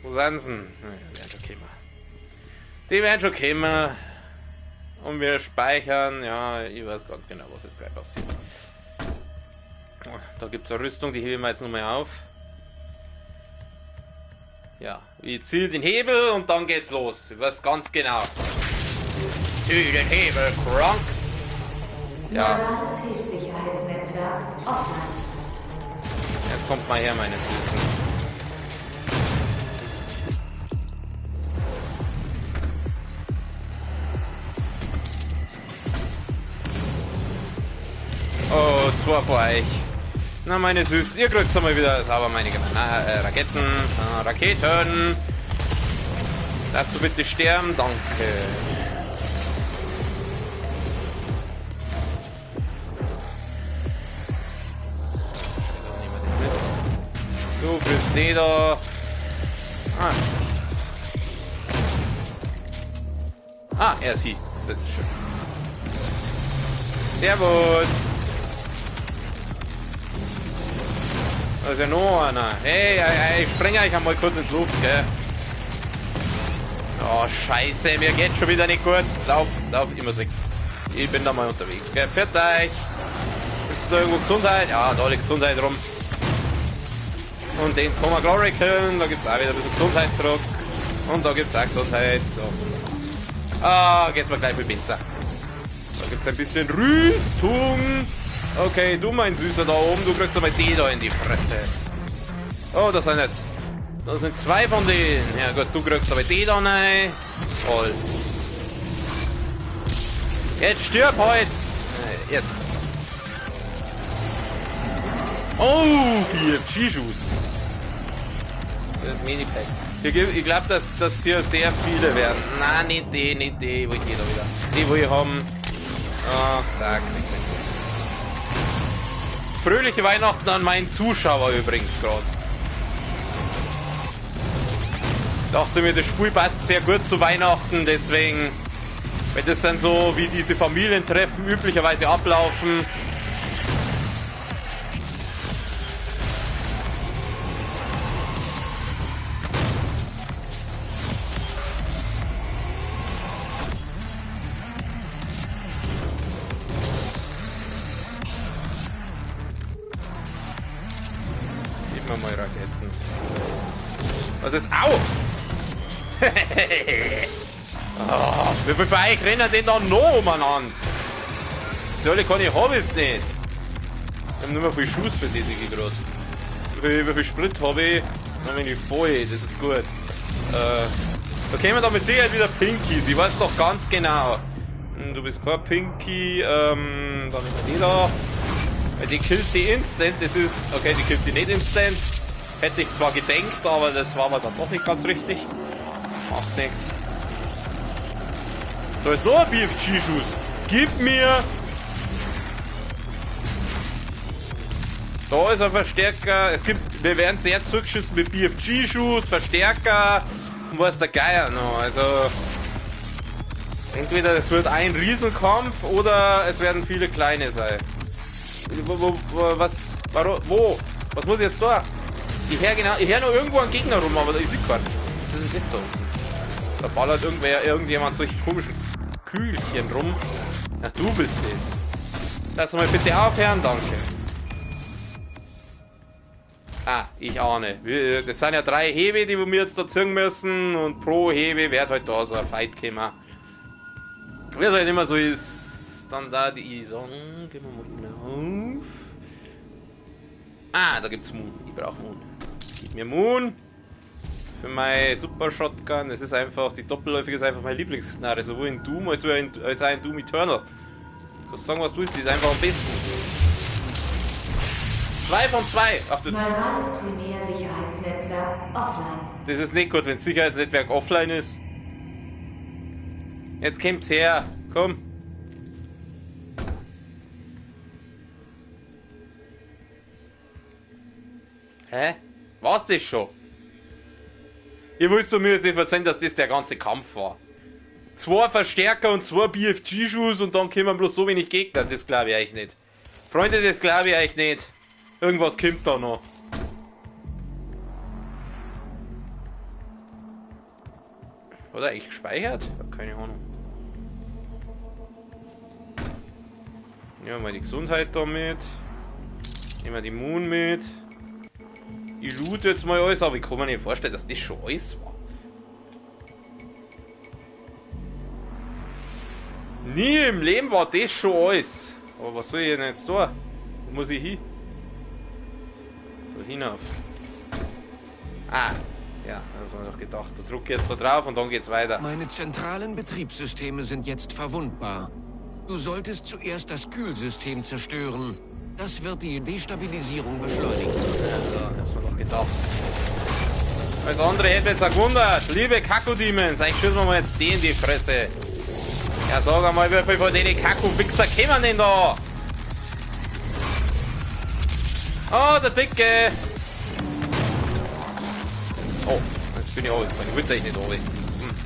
Wo sind sie? Die werden schon kommen. Die werden schon kommen. Und wir speichern. Ja, ich weiß ganz genau, was jetzt gleich passiert. Da gibt es eine Rüstung, die heben wir jetzt nochmal auf. Ja, ich ziehe den Hebel und dann geht's los. Ich weiß ganz genau. Zieh den Hebel, Kronk. Ja. Neurales Hilfssicherheitsnetzwerk offline. Jetzt kommt mal her, meine Süßen. Oh, 2 für euch. Na, meine Süßen, ihr kriegt mal wieder sauber meine Raketen. Raketen. Darfst du bitte sterben? Danke. Du bist Leder. Er ist hier. Das ist schön. Servus. Da ist ja noch einer. Hey, ich springe euch einmal kurz ins Luft, gell? Oh, scheiße, mir geht's schon wieder nicht gut. Lauf, immer weg. Ich bin da mal unterwegs, gell? Fährt euch. Ist da irgendwo Gesundheit? Ja, da liegt Gesundheit rum. Und den kann man Glory killen. Da gibt es auch wieder ein bisschen Gesundheit zurück. Und da gibt es auch Gesundheit. So. Geht's mir gleich viel besser. Da gibt es ein bisschen Rüstung. Okay, du mein Süßer da oben, du kriegst aber die da in die Fresse. Oh, das sind 2 von denen. Ja gut, du kriegst aber die da rein. Toll. Jetzt stirb halt. Jetzt. Oh, hier, G-Juice. Das Mini-Pack. Ich glaube, dass hier sehr viele werden. Nein, nicht die. Wo ich da wieder. Die, wo ich haben. Oh, zack. Fröhliche Weihnachten an meinen Zuschauer übrigens gerade. Dachte mir, das Spiel passt sehr gut zu Weihnachten, deswegen, wenn das dann so wie diese Familientreffen üblicherweise ablaufen. Mal Raketen. Was ist? Au! Oh, wie viel bei euch rennen denn da noch umeinander? So alle kann ich habe es nicht. Ich habe nur mehr viel Schuss für die gerade. Wie viel Sprit habe ich? Dann bin ich voll, das ist gut. Da kämen da mit Sicherheit wieder Pinkies, ich weiß doch ganz genau. Du bist kein Pinky, dann ist die da. Die killt die instant, das ist... Okay, die killt die nicht instant. Hätte ich zwar gedenkt, aber das war mir dann doch nicht ganz richtig. Macht nichts. Da ist noch ein BFG-Schuss. Gib mir... Da ist ein Verstärker. Wir werden sehr zurückgeschissen mit BFG-Schuss, Verstärker und was der Geier noch. Also... Entweder es wird ein Riesenkampf oder es werden viele kleine sein. Was muss ich jetzt da? Ich höre noch irgendwo einen Gegner rum, aber da ist ich keinen. Was ist das da? Da ballert irgendjemand solche komischen Kühlchen rum. Na, du bist es. Lass mal bitte aufhören, danke. Ah, ich ahne. Das sind ja 3 Hebe, die wir jetzt da ziehen müssen. Und pro Hebe wird halt da so ein Fight kommen. Wie es halt immer so ist, dann da die Song. Gehen wir mal auf. Ah, da gibt's Moon. Ich brauche Moon. Gib mir Moon. Für meine Super Shotgun. Das ist einfach, die Doppelläufige ist einfach meine Lieblingsknarre. Sowohl in Doom als auch in Doom Eternal. Du kannst sagen, was du willst, die ist einfach am besten. 2 von 2. Ach, das Neurales Primärsicherheitsnetzwerk offline. Das ist nicht gut, wenn das Sicherheitsnetzwerk offline ist. Jetzt kommt's her. Komm. Hä? War's das schon? Ihr wisst mir jetzt nicht erzählen, dass das der ganze Kampf war. 2 Verstärker und 2 BFG-Schuss und dann kommen bloß so wenig Gegner. Das glaube ich euch nicht. Freunde, das glaube ich euch nicht. Irgendwas kommt da noch. Hat er eigentlich gespeichert? Keine Ahnung. Nehmen wir mal die Gesundheit da mit. Nehmen wir die Moon mit. Ich loot jetzt mal alles, aber ich kann mir nicht vorstellen, dass das schon alles war. Nie im Leben war das schon alles. Aber was soll ich denn jetzt da? Wo muss ich hin? So hinauf. Ah, ja, das habe ich doch gedacht. Da drücke ich jetzt da drauf und dann geht's weiter. Meine zentralen Betriebssysteme sind jetzt verwundbar. Du solltest zuerst das Kühlsystem zerstören. Das wird die Destabilisierung beschleunigen. Ja, hab's mir doch gedacht. Alles andere hätte jetzt auch gewundert. Liebe Kaku-Demons, eigentlich schießen wir mal jetzt die in die Fresse. Ja, sag einmal, wie viel von denen Kaku-Wichser kommen denn da? Oh, der Dicke! Oh, jetzt bin ich runtergefallen. Ich wollte eigentlich nicht runter.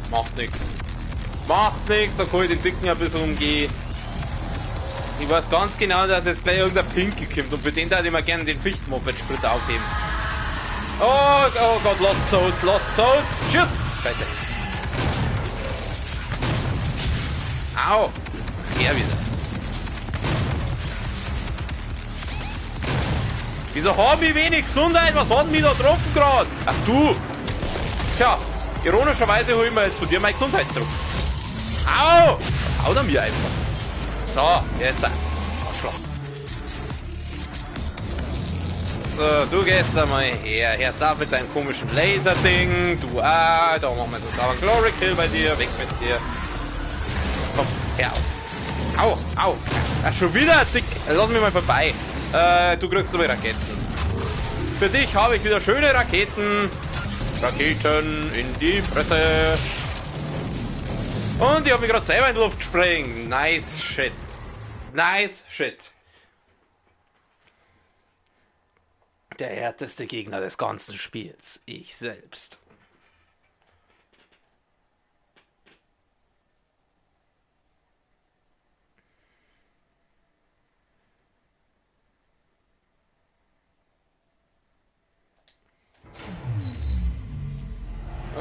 Macht nichts. Macht nichts, da kann ich den Dicken ein bisschen umgehen. Ich weiß ganz genau, dass jetzt gleich irgendein Pinky kommt und für den würde ich mir gerne den Fichtenmoped-Sprit aufheben. Oh, oh Gott, Lost Souls, Lost Souls. Tschüss! Scheiße. Au! Er wieder. Wieso haben wir wenig Gesundheit? Was hat denn mich da getroffen gerade? Ach du! Tja, ironischerweise hole ich mir jetzt von dir meine Gesundheit zurück. Au! Haut er mir einfach. So, jetzt. Arschloch. So, du gehst da mal her. Erst auf mit deinem komischen Laserding. Du, da machen wir so sauer Glory Kill bei dir. Weg mit dir. Komm, her auf. Au, au. Ach, schon wieder, dick. Lass mich mal vorbei. Du kriegst aber Raketen. Für dich habe ich wieder schöne Raketen. Raketen in die Fresse. Und ich habe mich gerade selber in die Luft gesprengt. Nice shit. Nice shit. Der härteste Gegner des ganzen Spiels. Ich selbst.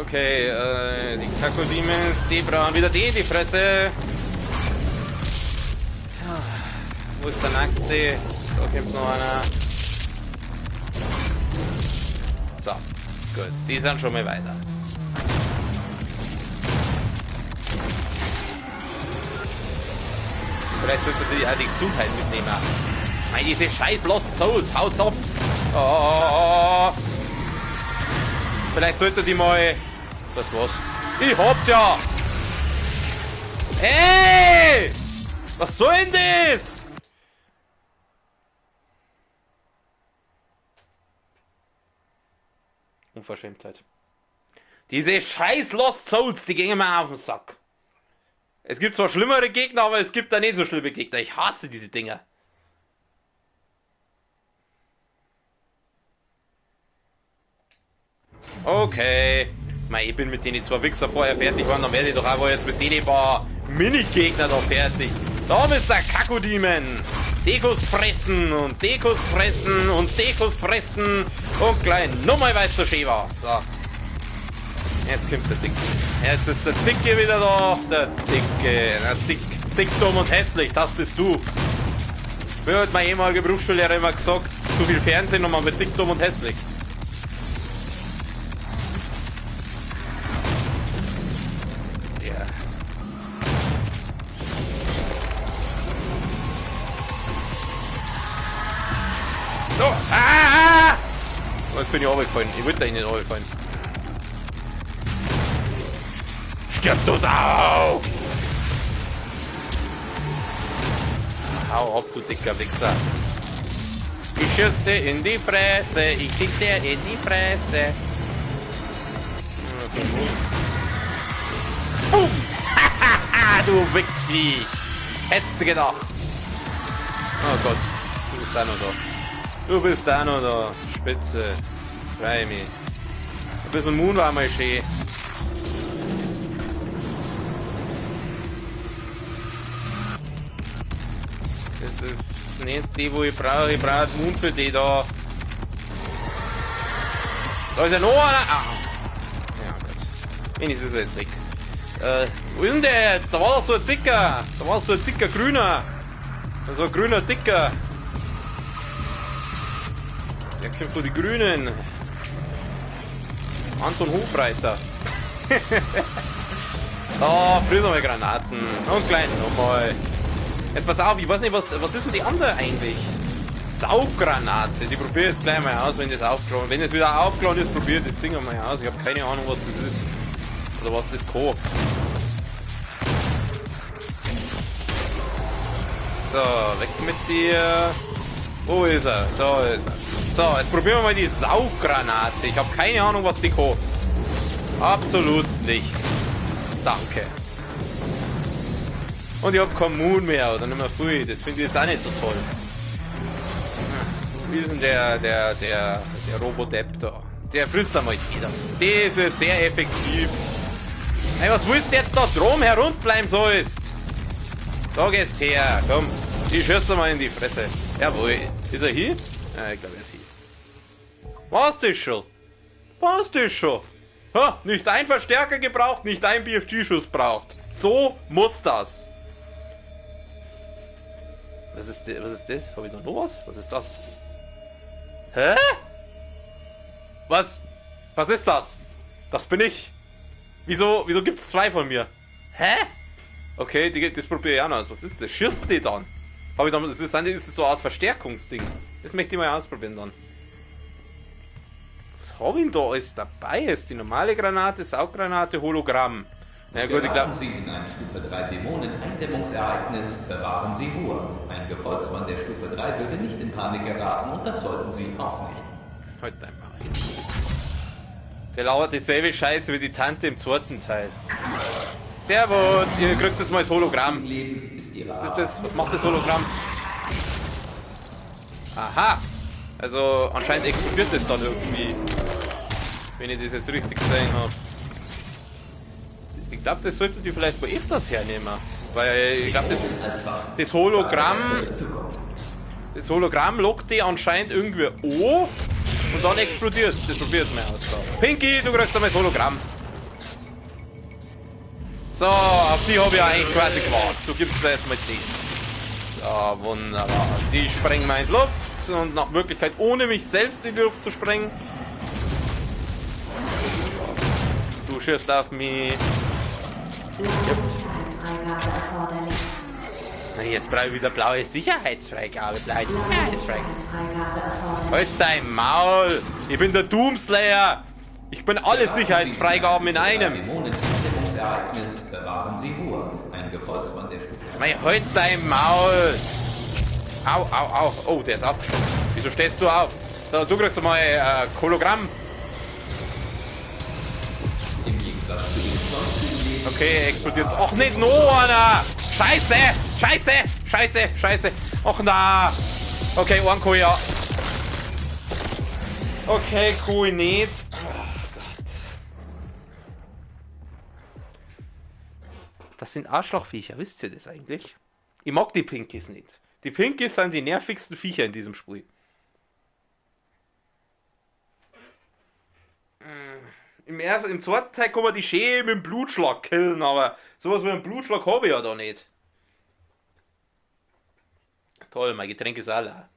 Okay, die Kaku-Demons, die brauchen wieder die Fresse. Ja, wo ist der Nächste? Da kommt noch einer. So, gut, die sind schon mal weiter. Vielleicht sollte die auch die Gesundheit mitnehmen. Nein, diese scheiß Lost Souls, haut's ab! Oh. Vielleicht sollte die mal... Das war's. Ich hab's ja! Hey! Was soll denn das? Unverschämtheit. Diese scheiß Lost Souls, die gehen mir auf den Sack. Es gibt zwar schlimmere Gegner, aber es gibt da nicht so schlimme Gegner. Ich hasse diese Dinger. Okay. Ich bin mit denen zwei Wichser vorher fertig geworden, dann werde ich doch aber jetzt mit denen paar Mini-Gegner noch fertig. Da ist der Kaku-Demon. Dekos fressen und Dekos fressen und Dekos fressen und klein nochmal weiß der Schäfer. So. Jetzt kommt der Dicke. Jetzt ist der Dicke wieder da. Der Dicke. Na, dick, dumm und hässlich, das bist du. Mir hat mein ehemaliger Berufsschullehrer immer gesagt, zu viel Fernsehen und man wird dick, dumm und hässlich. Ja. So, Oh, jetzt bin ich runtergefallen. Ich wollte da nicht runterfallen. Stirb du Sau! Hau ab, du dicker Wichser. Ich schieß dir in die Fresse, ich kick dir in die Fresse. Boom! Du Wichsvieh! Hättest du gedacht. Oh Gott, du bist auch noch da. Du bist auch noch da. Spitze. Freu mich. Ein bisschen Moon war mal schön. Das ist nicht die, wo ich brauche. Ich brauche Moon für die da. Da ist ja noch einer. Ah. Ja, Gott. Wenigstens ist er jetzt weg. Wo ist denn der jetzt? Da war doch so ein dicker. Da war so ein dicker Grüner. So ein grüner Dicker. Der kämpft für die Grünen. Anton Hofreiter. Oh, früher nochmal Granaten. Und gleich nochmal. Jetzt pass auf, ich weiß nicht, was ist denn die andere eigentlich? Sauggranate. Die probiere ich jetzt gleich mal aus, wenn das aufgeladen ist. Wenn es wieder aufgeladen ist, probiert das Ding mal aus. Ich habe keine Ahnung, was das ist. Oder was das kann. So, weg mit dir. Wo ist er? Da ist er. So, jetzt probieren wir mal die Sauggranate. Ich habe keine Ahnung, was die kann. Absolut nichts. Danke. Und ich habe keinen Moon mehr, oder nicht mehr viel. Das finde ich jetzt auch nicht so toll. Wie ist denn der Robodepp da? Der frisst einmal jeder. Das ist sehr effektiv. Hey, was willst du jetzt da drum herunterbleiben sollst? Da gehst her, komm. Ich schieße mal in die Fresse. Jawohl. Ist er hier? Ja, ich glaube, er ist hier. Was das schon? Was das schon? Ha, nicht ein Verstärker gebraucht, nicht ein BFG-Schuss braucht. So muss das. Was ist das? Habe ich noch was? Was ist das? Hä? Was ist das? Das bin ich. Wieso gibt es zwei von mir? Hä? Okay, das probiere ich auch noch aus. Was ist das? Schießt die dann? Das ist so eine Art Verstärkungsding. Das möchte ich mal ausprobieren dann. Was habe ich denn da alles dabei? Ist die normale Granate, Sauggranate, Hologramm. Na gut, ich glaube. Sie in ein Stufe 3 Dämonen-Eindämmungsereignis, bewahren Sie Ruhe. Ein Gefolgsmann der Stufe 3 würde nicht in Panik geraten und das sollten Sie auch nicht. Halt dein Maul. Der lauert dieselbe Scheiße wie die Tante im zweiten Teil. Servus, ihr kriegt das mal als Hologramm. Was ist das? Was macht das Hologramm? Aha! Also anscheinend explodiert das dann irgendwie. Wenn ich das jetzt richtig gesehen habe. Ich glaube, das sollten die vielleicht mal öfters hernehmen. Weil ich glaube, das Hologramm lockt die anscheinend irgendwie an und dann explodiert es. Das probiert mal aus. Pinky, du kriegst einmal das Hologramm. So, auf die habe ich eigentlich quasi gewartet. Du gibst mir erstmal die. So, wunderbar. Die sprengen wir in die Luft und nach Möglichkeit ohne mich selbst in die Luft zu sprengen. Du schießt auf mich. Sicherheitsfreigabe erforderlich. Na, jetzt brauche ich wieder blaue Sicherheitsfreigabe. Blaue Sicherheitsfreigabe. Sicherheitsfreigabe erforderlich. Halt dein Maul! Ich bin der Doomslayer! Ich bin alle Sicherheitsfreigaben in einem! Ereignis, bewahren Sie Ruhe. Ein Gefolgsmann der Stufe 3. Mei, halt dein Maul! Au, au, au! Oh, der ist aufgestanden. Wieso stehst du auf? So, du kriegst mal Hologramm. Im Gegensatz zu den sonstigen Okay, er explodiert. Och, nicht noch einer! Scheiße! Scheiße! Scheiße! Scheiße! Och, na! Okay, einen kann ich ja. Okay, cool, nicht. Das sind Arschlochviecher, wisst ihr das eigentlich? Ich mag die Pinkies nicht. Die Pinkies sind die nervigsten Viecher in diesem Spiel. Im zweiten Teil kann man die Schäe mit dem Blutschlag killen, aber sowas wie einen Blutschlag habe ich ja da nicht. Toll, mein Getränk ist alle.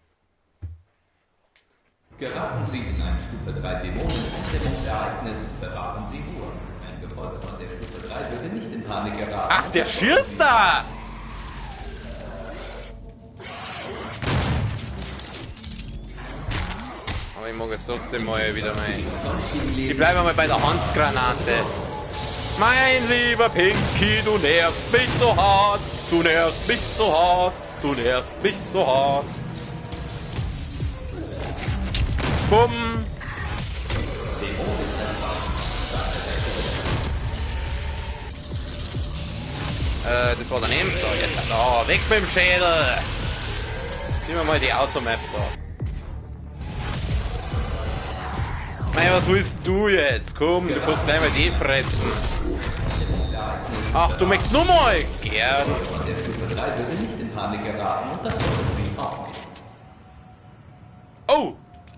Geraten Sie in ein Stufe 3 Dämonen-Eindämmungsereignis, bewahren Sie Ruhe. Ein Gefolgsmann der Stufe 3 würde nicht in Panik geraten. Ach, der schießt da! Aber ich mag jetzt trotzdem mal wieder mein... Ich bleibe mal bei der Handgranate. Mein lieber Pinky, du nervst mich so hart. Du nervst mich so hart. Du nervst mich so hart. Bumm. Das war daneben. So, jetzt. Oh, weg mit dem Schädel. Nehmen wir mal die Automap da. Mei, was willst du jetzt? Komm, du kannst gleich mal die fressen. Ach, du möchtest nur mal? Gern. Der Stufe 3 würde nicht in Panik geraten und das sollten Sie auch nicht. Oh!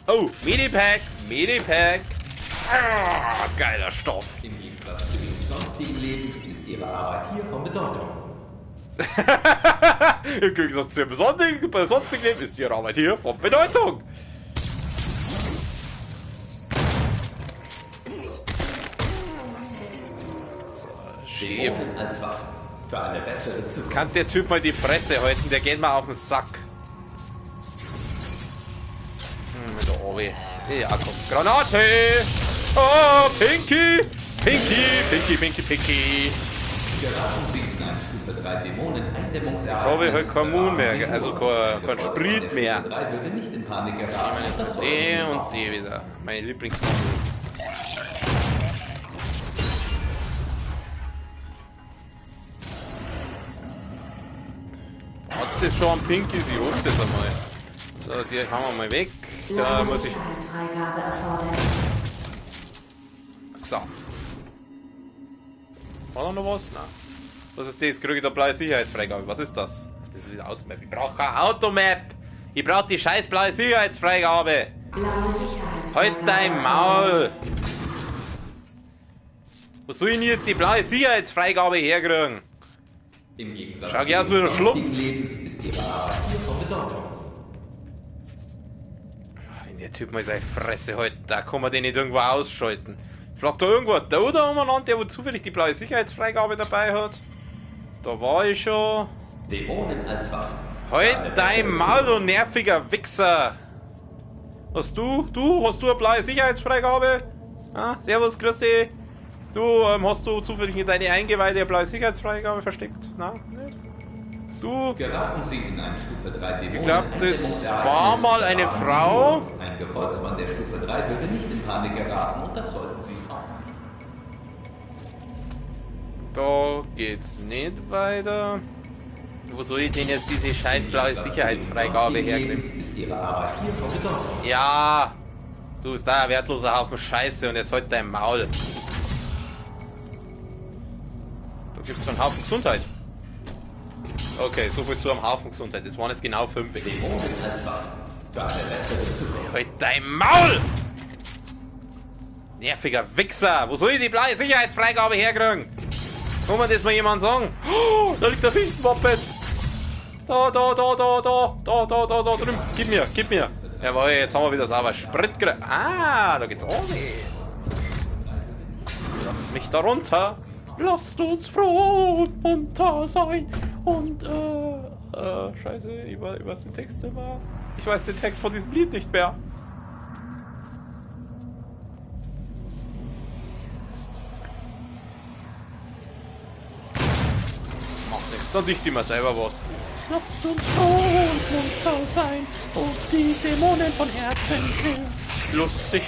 Oh, Medipack! Medipack! Ah, geiler Stoff! Im Gegensatz zu dem sonstigen Leben ist Ihre Arbeit hier von Bedeutung. Im Gegensatz zu dem sonstigen Leben ist Ihre Arbeit hier von Bedeutung! Dämonen als Waffe. Für eine bessere Zukunft. Kann der Typ mal die Fresse halten? Der geht mal auf den Sack. Mit der Obi. Ja, komm. Granate! Oh, Pinky! Pinky, Pinky, Pinky, Pinky. Geraten Sie in ein Stufe 3 Dämonen-Eindämmungsereignis. Jetzt habe ich halt kein Moon mehr, also kein Sprit mehr. Stufe 3 würde nicht in Panik geraten und das sollten Die Sie und auch die wieder. Meine Lieblingsmobil. Hat's das schon am Pinky? Sie holt das einmal. So, die haben wir mal weg. Da muss ich. Sicherheitsfreigabe erforderlich. So. War da noch was? Nein. Was ist das? Kriege ich da blaue Sicherheitsfreigabe? Was ist das? Das ist wieder Automap. Ich brauche keine Automap! Ich brauche die scheiß blaue Sicherheitsfreigabe! Blaue Sicherheitsfreigabe. Halt dein Maul! Wo soll ich denn jetzt die blaue Sicherheitsfreigabe herkriegen? Im Gegensatz Schau zu geh aus wie dem ein Schlumpf. sonstigen Leben ist Ihre Arbeit hier von Bedeutung. Wenn der Typ mal seine Fresse hält, da kann man den nicht irgendwo ausschalten. Fragt da irgendwo ein Toter umeinander, der wo zufällig die blaue Sicherheitsfreigabe dabei hat? Da war ich schon. Dämonen als Waffe. Halt dein Maul, du nerviger Wichser! Hast du eine blaue Sicherheitsfreigabe? Ah, servus, Christi. Du, hast du zufällig in deine Eingeweide eine blaue Sicherheitsfreigabe versteckt? Na, nicht? Du, Geraten Sie in ein Stufe 3 Dämonen. ich glaube, das war mal eine Frau. Ein Gefolgsmann der Stufe 3 würde nicht in Panik geraten und das sollten Sie auch nicht. Da geht's nicht weiter. Wo soll ich denn jetzt diese scheiß blaue Sicherheitsfreigabe herkriegen? Ist Ihre Arbeit hier von Bedeutung. Ja, du bist da ein wertloser Haufen Scheiße und jetzt halt dein Maul. Da gibt's einen Haufen Gesundheit. Okay, so viel zu einem Haufen Gesundheit. Das waren jetzt genau 5. Dämonen als Waffe. Für eine bessere Zukunft. Halt dein Maul! Nerviger Wichser! Wo soll ich die blaue Sicherheitsfreigabe herkriegen? Kann man das mal jemand sagen? Oh, da liegt der Fichtenwappet! Da drüben. Gib mir. Jawohl, jetzt haben wir wieder sauber Sprit gekriegt. Ah, da geht's auch nicht. Lass mich da runter. Lasst uns froh und munter sein. Und, scheiße, ich weiß den Text immer. Ich weiß den Text von diesem Lied nicht mehr. Macht nichts, dann dicht immer selber was. Lasst uns froh und munter sein und die Dämonen von Herzen killen. Lustig,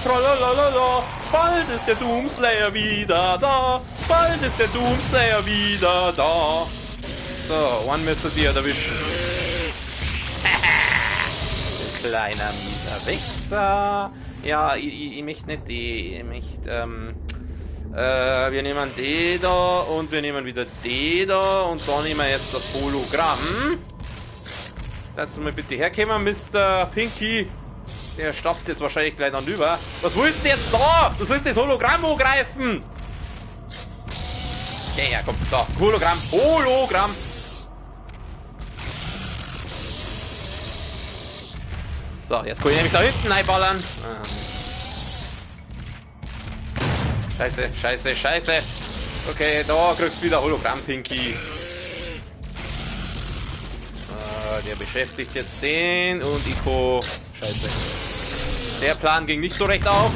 tralalala, bald ist der Doomslayer wieder da. Bald ist der Doomslayer wieder da. So, one müsstet ihr erwischen. Kleiner mieser Wichser. Ja, ich möchte nicht die, ich möchte, wir nehmen die da und wir nehmen wieder die da und dann nehmen wir jetzt das Hologramm. Lass mal bitte herkommen, Mr. Pinky. Der stopft jetzt wahrscheinlich gleich dann rüber. Was willst du jetzt da? Du sollst das Hologramm angreifen. Ja, ja, komm, da. Hologramm. Hologramm. So, jetzt kann ich nämlich da hinten reinballern. Scheiße, scheiße, scheiße. Okay, da kriegst du wieder Hologramm-Pinky. Der beschäftigt jetzt den und Ico. Scheiße. Der Plan ging nicht so recht auf.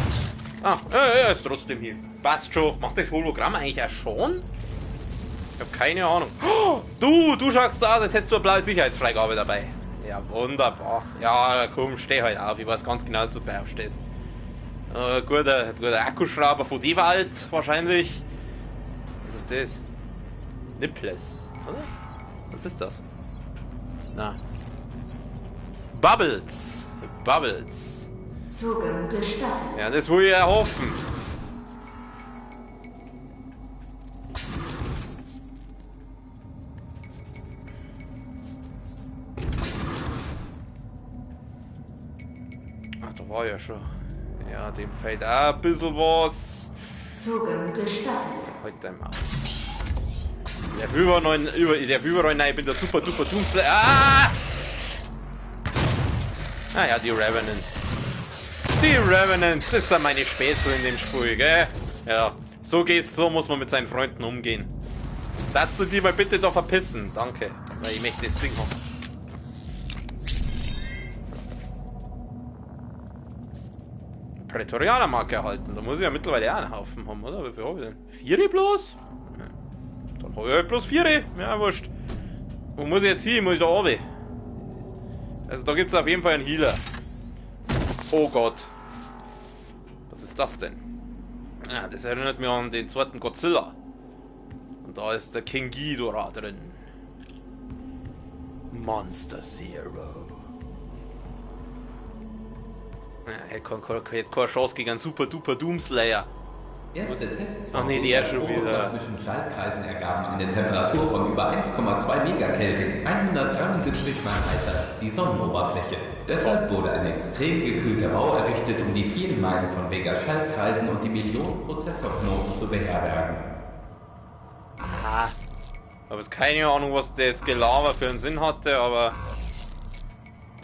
Ah, er ist trotzdem hier. Passt schon. Macht das Hologramm eigentlich auch schon? Ich habe keine Ahnung. Oh, du schaust so aus, als hättest du eine blaue Sicherheitsfreigabe dabei. Ja, wunderbar. Ja, komm, steh halt auf. Ich weiß ganz genau, dass du dabei aufstehst. Guter Akkuschrauber von Dewald wahrscheinlich. Was ist das? Nipples, oder? Was ist das? Na. Bubbles. Bubbles. Zugang gestattet. Ja, das will ich erhoffen. Ach, da war ja schon. Ja, dem fällt auch ein bisschen was. Zugang gestattet. Halt dein Maul. Der überall nein, ich bin der super duper Doomslayer. Ah! Ah ja, die Revenants. Die Revenants, das sind meine Späßel in dem Spiel, gell? Ja, so muss man mit seinen Freunden umgehen. Darfst du die mal bitte da verpissen? Danke, weil ich möchte das Ding haben. Prätorianer-Marke erhalten. Da muss ich ja mittlerweile auch einen Haufen haben, oder? Wie viel habe ich denn? 4 bloß? Dann habe ich halt bloß 4. Ja, wurscht. Wo muss ich jetzt hin? Muss ich da oben? Also da gibt es auf jeden Fall einen Healer. Oh Gott. Was ist das denn? Ja, das erinnert mich an den zweiten Godzilla. Und da ist der King Ghidorah drin. Monster Zero. Ja, er hat keine Chance gegen einen super duper Doomslayer. Erste Tests Ach nee, der schon wieder. Zwischen Schaltkreisen ergaben eine Temperatur von über 1,2 Megakelvin, 173 Mal heißer als die Sonnenoberfläche. Deshalb wurde ein extrem gekühlter Bau errichtet, um die vielen Meilen von Vega-Schaltkreisen und die Millionen Prozessorknoten zu beherbergen. Aha. Ich habe jetzt keine Ahnung, was das Gelaber für einen Sinn hatte, aber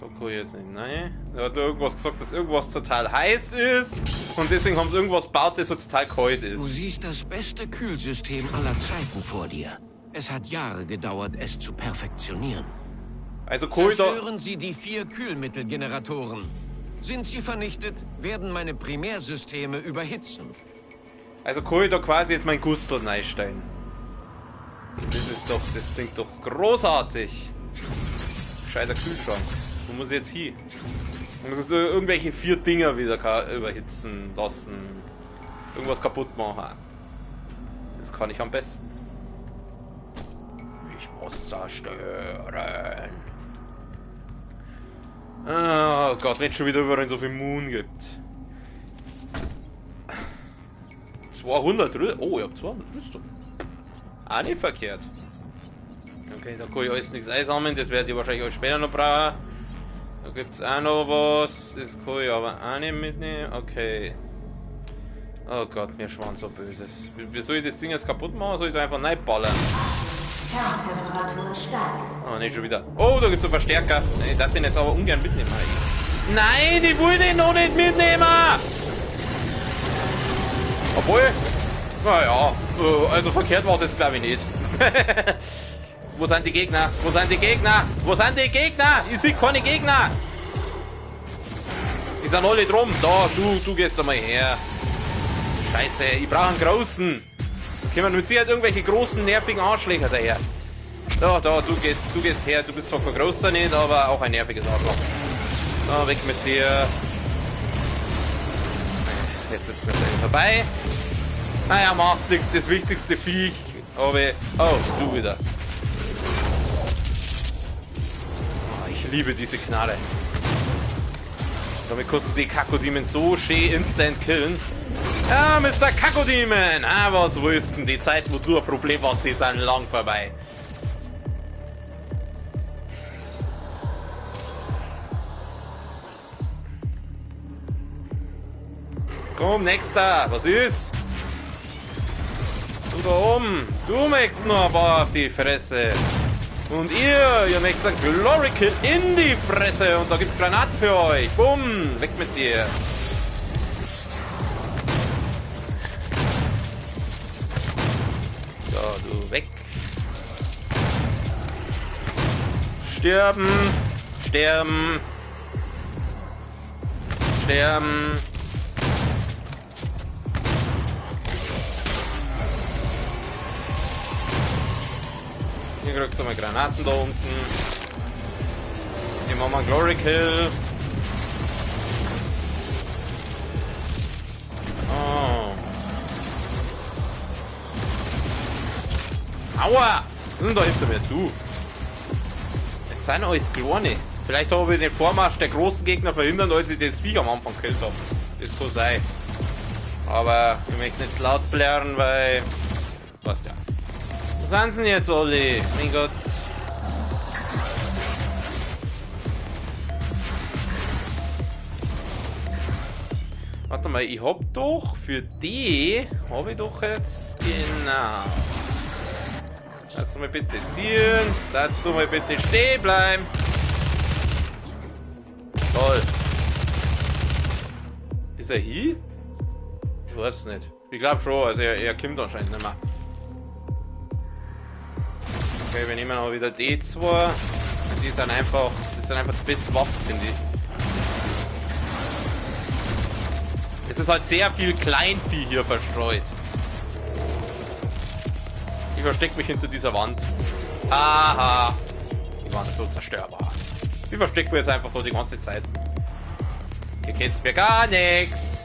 da kann ich jetzt nicht. Nein. Er hat irgendwas gesagt, dass irgendwas total heiß ist und deswegen haben sie irgendwas gebaut, das so total kalt ist. Du siehst das beste Kühlsystem aller Zeiten vor dir. Es hat Jahre gedauert, es zu perfektionieren. Also kalt da. Zerstören Sie die 4 Kühlmittelgeneratoren. Sind sie vernichtet, werden meine Primärsysteme überhitzen. Also kann ich da quasi jetzt mein Gustel reinstellen. Das klingt doch großartig. Scheißer Kühlschrank. Wo muss ich jetzt hin? Ich muss jetzt irgendwelche 4 Dinger wieder überhitzen lassen. Irgendwas kaputt machen. Das kann ich am besten. Ich muss zerstören. Oh Gott, wenn es schon wieder überall so viel Moon gibt. 200 Rüstung. Oh, ich hab 200 Rüstung. Ah, nicht verkehrt. Okay, da kann ich alles nichts einsammeln. Das werde ich wahrscheinlich auch später noch brauchen. Da gibt es auch noch was. Das kann ich aber auch nicht mitnehmen. Okay. Oh Gott, mir schwan so Böses. Wie soll ich das Ding jetzt kaputt machen? Soll ich da einfach reinballern? Kerntemperatur steigt. Oh, nicht schon wieder. Oh, da gibt es einen Verstärker. Ich darf den jetzt aber ungern mitnehmen. Nein, ich will den noch nicht mitnehmen! Obwohl, naja, also verkehrt war das jetzt glaube ich nicht. Wo sind die Gegner? Wo sind die Gegner? Wo sind die Gegner? Ich sehe keine Gegner. Die sind alle drum. Da, du gehst da mal her. Scheiße, ich brauche einen großen. Kommen mit Sicherheit irgendwelche großen, nervigen Arschlöcher daher. Da, du gehst her. Du bist zwar kein großer nicht, aber auch ein nerviges Arschloch. Da, weg mit dir. Jetzt ist es vorbei. Naja, macht nichts. Das wichtigste Viech. Aber, oh, du wieder. Oh, ich liebe diese Knarre. Damit kannst du die Kakodemon so schön instant killen. Ja, Mr. Kakodemon! Ah, was willst du? Die Zeit, wo du ein Problem hast, die sind lang vorbei. Komm, nächster. Was ist? Du da oben. Du möchtest noch ein paar auf die Fresse. Und ihr möchtet einen Glory Kill in die Fresse. Und da gibt's Granaten für euch. Bumm. Weg mit dir. So, du weg. Sterben. Sterben. Sterben. Hier kriegst du mal Granaten da unten. Hier machen wir einen Glory Kill. Oh. Aua! Und da hilft er mir zu. Es sind alles kleine. Vielleicht habe ich den Vormarsch der großen Gegner verhindert, als ich das Viech am Anfang gekillt habe. Das kann sein. Aber ich möchte nicht laut blären, weil... Weißt ja. Wo sind sie denn jetzt alle? Mein Gott. Warte mal, ich hab doch für die... Habe ich doch jetzt... Genau. Lass mal bitte ziehen. Lass du mal bitte stehen bleiben. Toll. Ist er hier? Ich weiß es nicht. Ich glaube schon, also er kommt anscheinend nicht mehr. Okay, wir nehmen aber wieder D2. Die sind einfach, das sind einfach die besten Waffen, finde ich. Es ist halt sehr viel Kleinvieh hier verstreut. Ich verstecke mich hinter dieser Wand. Haha. Die Wand ist so zerstörbar. Ich verstecke mich jetzt einfach so die ganze Zeit. Ihr kennt mir gar nichts.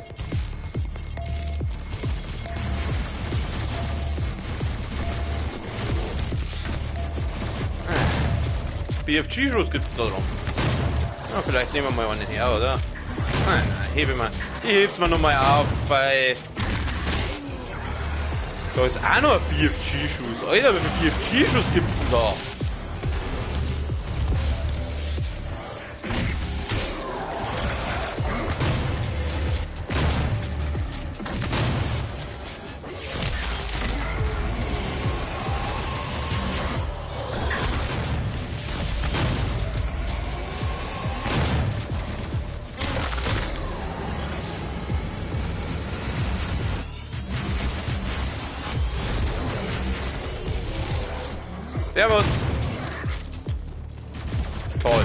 BFG-Schuss gibt's da drum. Ja, vielleicht nehmen wir mal einen her, oder? Nein, hebe mal. Ich heb's mal nochmal auf, weil... Da ist auch noch ein BFG-Schuss. Alter, wie viel BFG-Schuss gibt's denn da? Servus. Toll.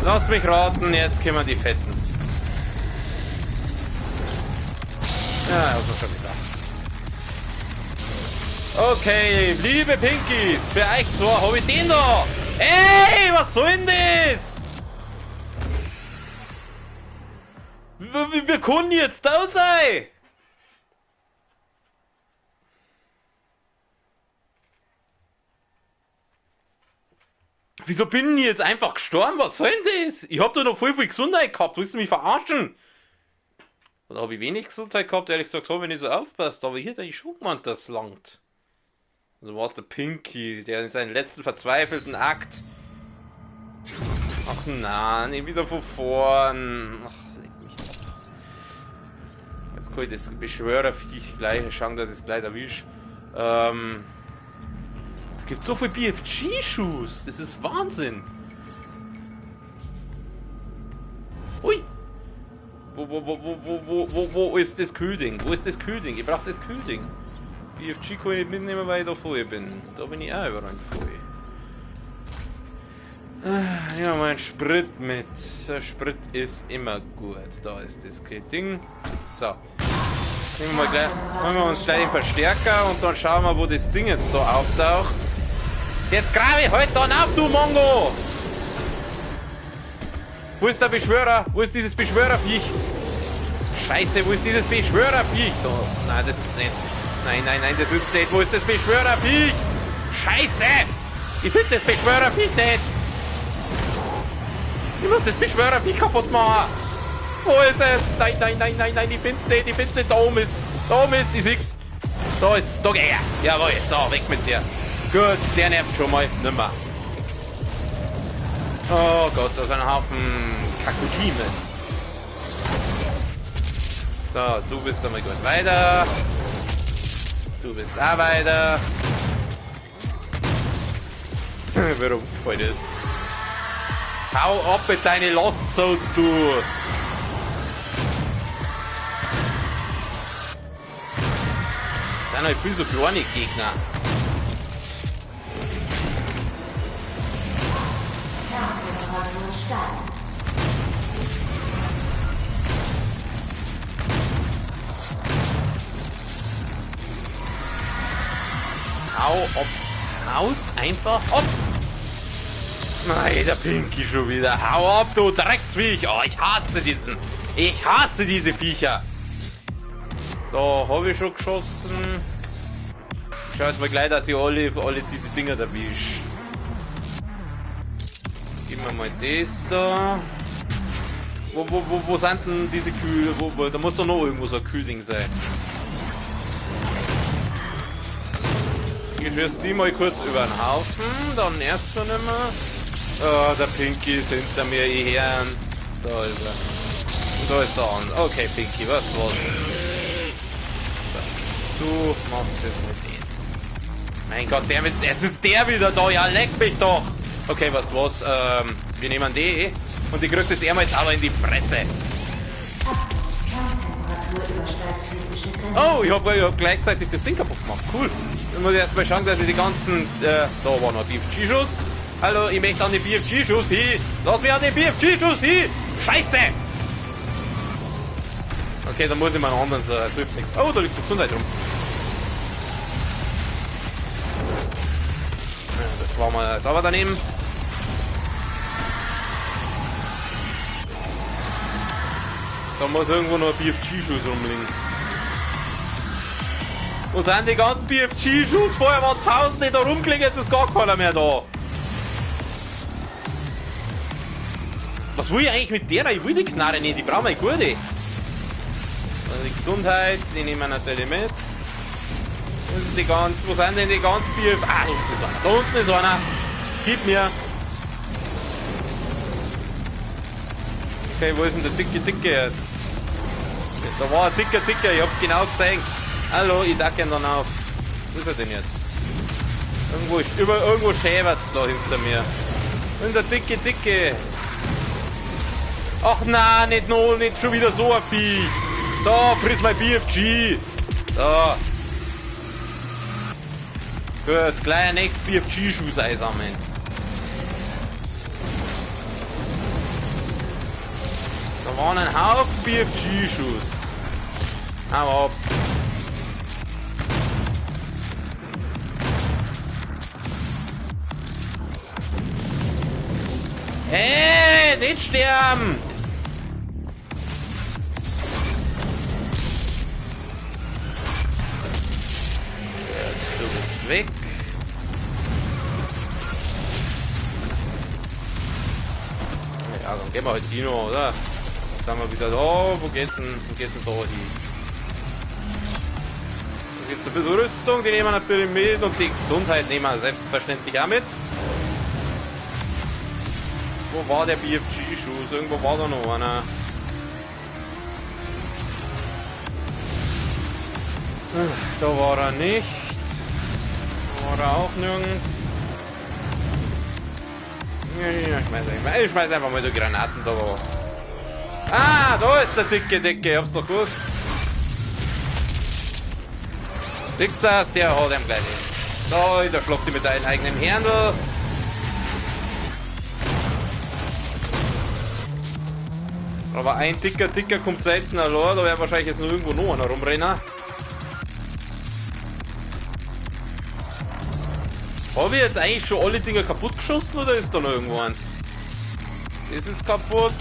Lass mich raten, jetzt können wir die Fetten. Ja, also schon wieder. Okay, liebe Pinkies, für euch zwei habe ich den da. Ey, was soll denn das? Wir können jetzt da sein! Wieso bin ich jetzt einfach gestorben? Was soll denn das? Ich hab da noch voll viel Gesundheit gehabt. Willst du mich verarschen? Oder habe ich wenig Gesundheit gehabt? Ehrlich gesagt, habe ich nicht so aufpasst. Aber hier hat ich schon gemeint, das langt. Also war es der Pinky, der in seinen letzten verzweifelten Akt... Ach nein, nicht wieder von vorn. Ach, kann ich das Beschwörerviech gleich schauen, dass ich es gleich erwische. Da gibt so viel BFG-Schuss. Das ist Wahnsinn. Ui. Wo ist das Kühlding? Wo ist das Kühlding? Ich brauche das Kühlding. BFG kann ich mitnehmen, weil ich da vorher bin. Da bin ich auch überall vorher. Ja, mein Sprit mit. Der Sprit ist immer gut. Da ist das Ding. So. Nehmen wir uns gleich den Verstärker und dann schauen wir, wo das Ding jetzt da auftaucht. Jetzt grabe ich halt dann auf, du Mongo! Wo ist der Beschwörer? Wo ist dieses Beschwörerviech? Scheiße, wo ist dieses Beschwörerviech? Da. Nein, das ist nicht. Nein, das ist nicht. Wo ist das Beschwörerviech? Scheiße! Ich finde das Beschwörerviech nicht! Ich muss das Beschwörerviech kaputt machen! Wo ist es? Nein, ich find's nicht, da oben ist, ich sieh's. Da ist, da geh her. Jawohl, so, weg mit dir. Gut, der nervt schon mal nimmer. Oh Gott, da ist ein Haufen Kakutime. So, du bist einmal gut weiter. Du bist auch weiter. Warum gefällt das? Hau ab mit deine Lost Souls, du! Das sind halt viel so kleine Gegner. Temperatur steigt. Hau ab. Haus einfach ab. Nein, der Pinky schon wieder. Hau ab, du Drecksviech. Oh, ich hasse diesen. Ich hasse diese Viecher. Da habe ich schon geschossen. Ich schau jetzt mal gleich, dass ich alle diese Dinger erwische. Gib mir mal das da. Wo sind denn diese Kühl? Da muss doch noch irgendwo so ein Kühlding sein. Ich schieße die mal kurz über den Haufen, dann nervst du nicht mehr. Oh, der Pinky ist hinter mir, ihr Herren. Da ist er. Und da ist der andere. Okay, Pinky, was? Du machst es mit dem. Mein Gott, jetzt ist der wieder da. Ja, leck mich doch. Okay, was? Wir nehmen die und die kriegt jetzt einmal jetzt aber in die Fresse. Kerntemperatur übersteigt physische Grenzen. Oh, ich hab gleichzeitig das Ding kaputt gemacht. Cool. Dann muss ich erst mal schauen, dass ich die ganzen... da war noch BFG-Schuss. Hallo, ich möchte an den BFG-Schuss hin. Lass mich an den BFG-Schuss hin. Scheiße! Okay, dann muss ich mal einen anderen so. Das hilft nichts. Oh, da liegt die Gesundheit rum. Ja, das war mal sauber daneben. Da muss irgendwo noch ein BFG-Schuss rumliegen. Wo sind die ganzen BFG-Schuss? Vorher waren Tausende da rumgelegen, jetzt ist gar keiner mehr da. Was will ich eigentlich mit der? Ich will die Knarre nicht, die brauchen wir gute. Also die Gesundheit, die nehmen wir natürlich mit. Wo sind denn die ganzen BFG? Ah, da unten ist einer. Gib mir. Okay, wo ist denn der dicke jetzt? Da war ein dicker, ich hab's genau gesehen. Hallo, ich dacke ihn dann auf. Wo ist er denn jetzt? Irgendwo schäbert's da hinter mir. Und der dicke. Ach nein, nicht schon wieder so ein Viech. Da, friss mein BFG. Da. Gut, gleich ein nächstes BFG-Schuss einsammeln. Da waren ein Haufen BFG-Schuss. Hau ab. Hey, nicht sterben! Du bist weg. Ja, dann gehen wir halt Dino, oder? Jetzt sind wir wieder da. Wo geht's denn da hin? Da gibt's ein bisschen Rüstung, die nehmen wir natürlich mit und die Gesundheit nehmen wir selbstverständlich auch mit. Wo war der BFG-Schuss? Irgendwo war da noch einer. Da war er nicht. Da war er auch nirgends. Ich schmeiß einfach mal die Granaten da. Ah, da ist der dicke. Ich hab's doch gewusst. Siehst du das? Der hat ihn gleich. Da, der schlagt ihn mit deinem eigenen Händel. Aber ein dicker kommt selten allein, da wäre wahrscheinlich jetzt noch irgendwo noch einer rumrennen. Habe ich jetzt eigentlich schon alle Dinger kaputt geschossen oder ist da noch irgendwo eins? Das ist kaputt.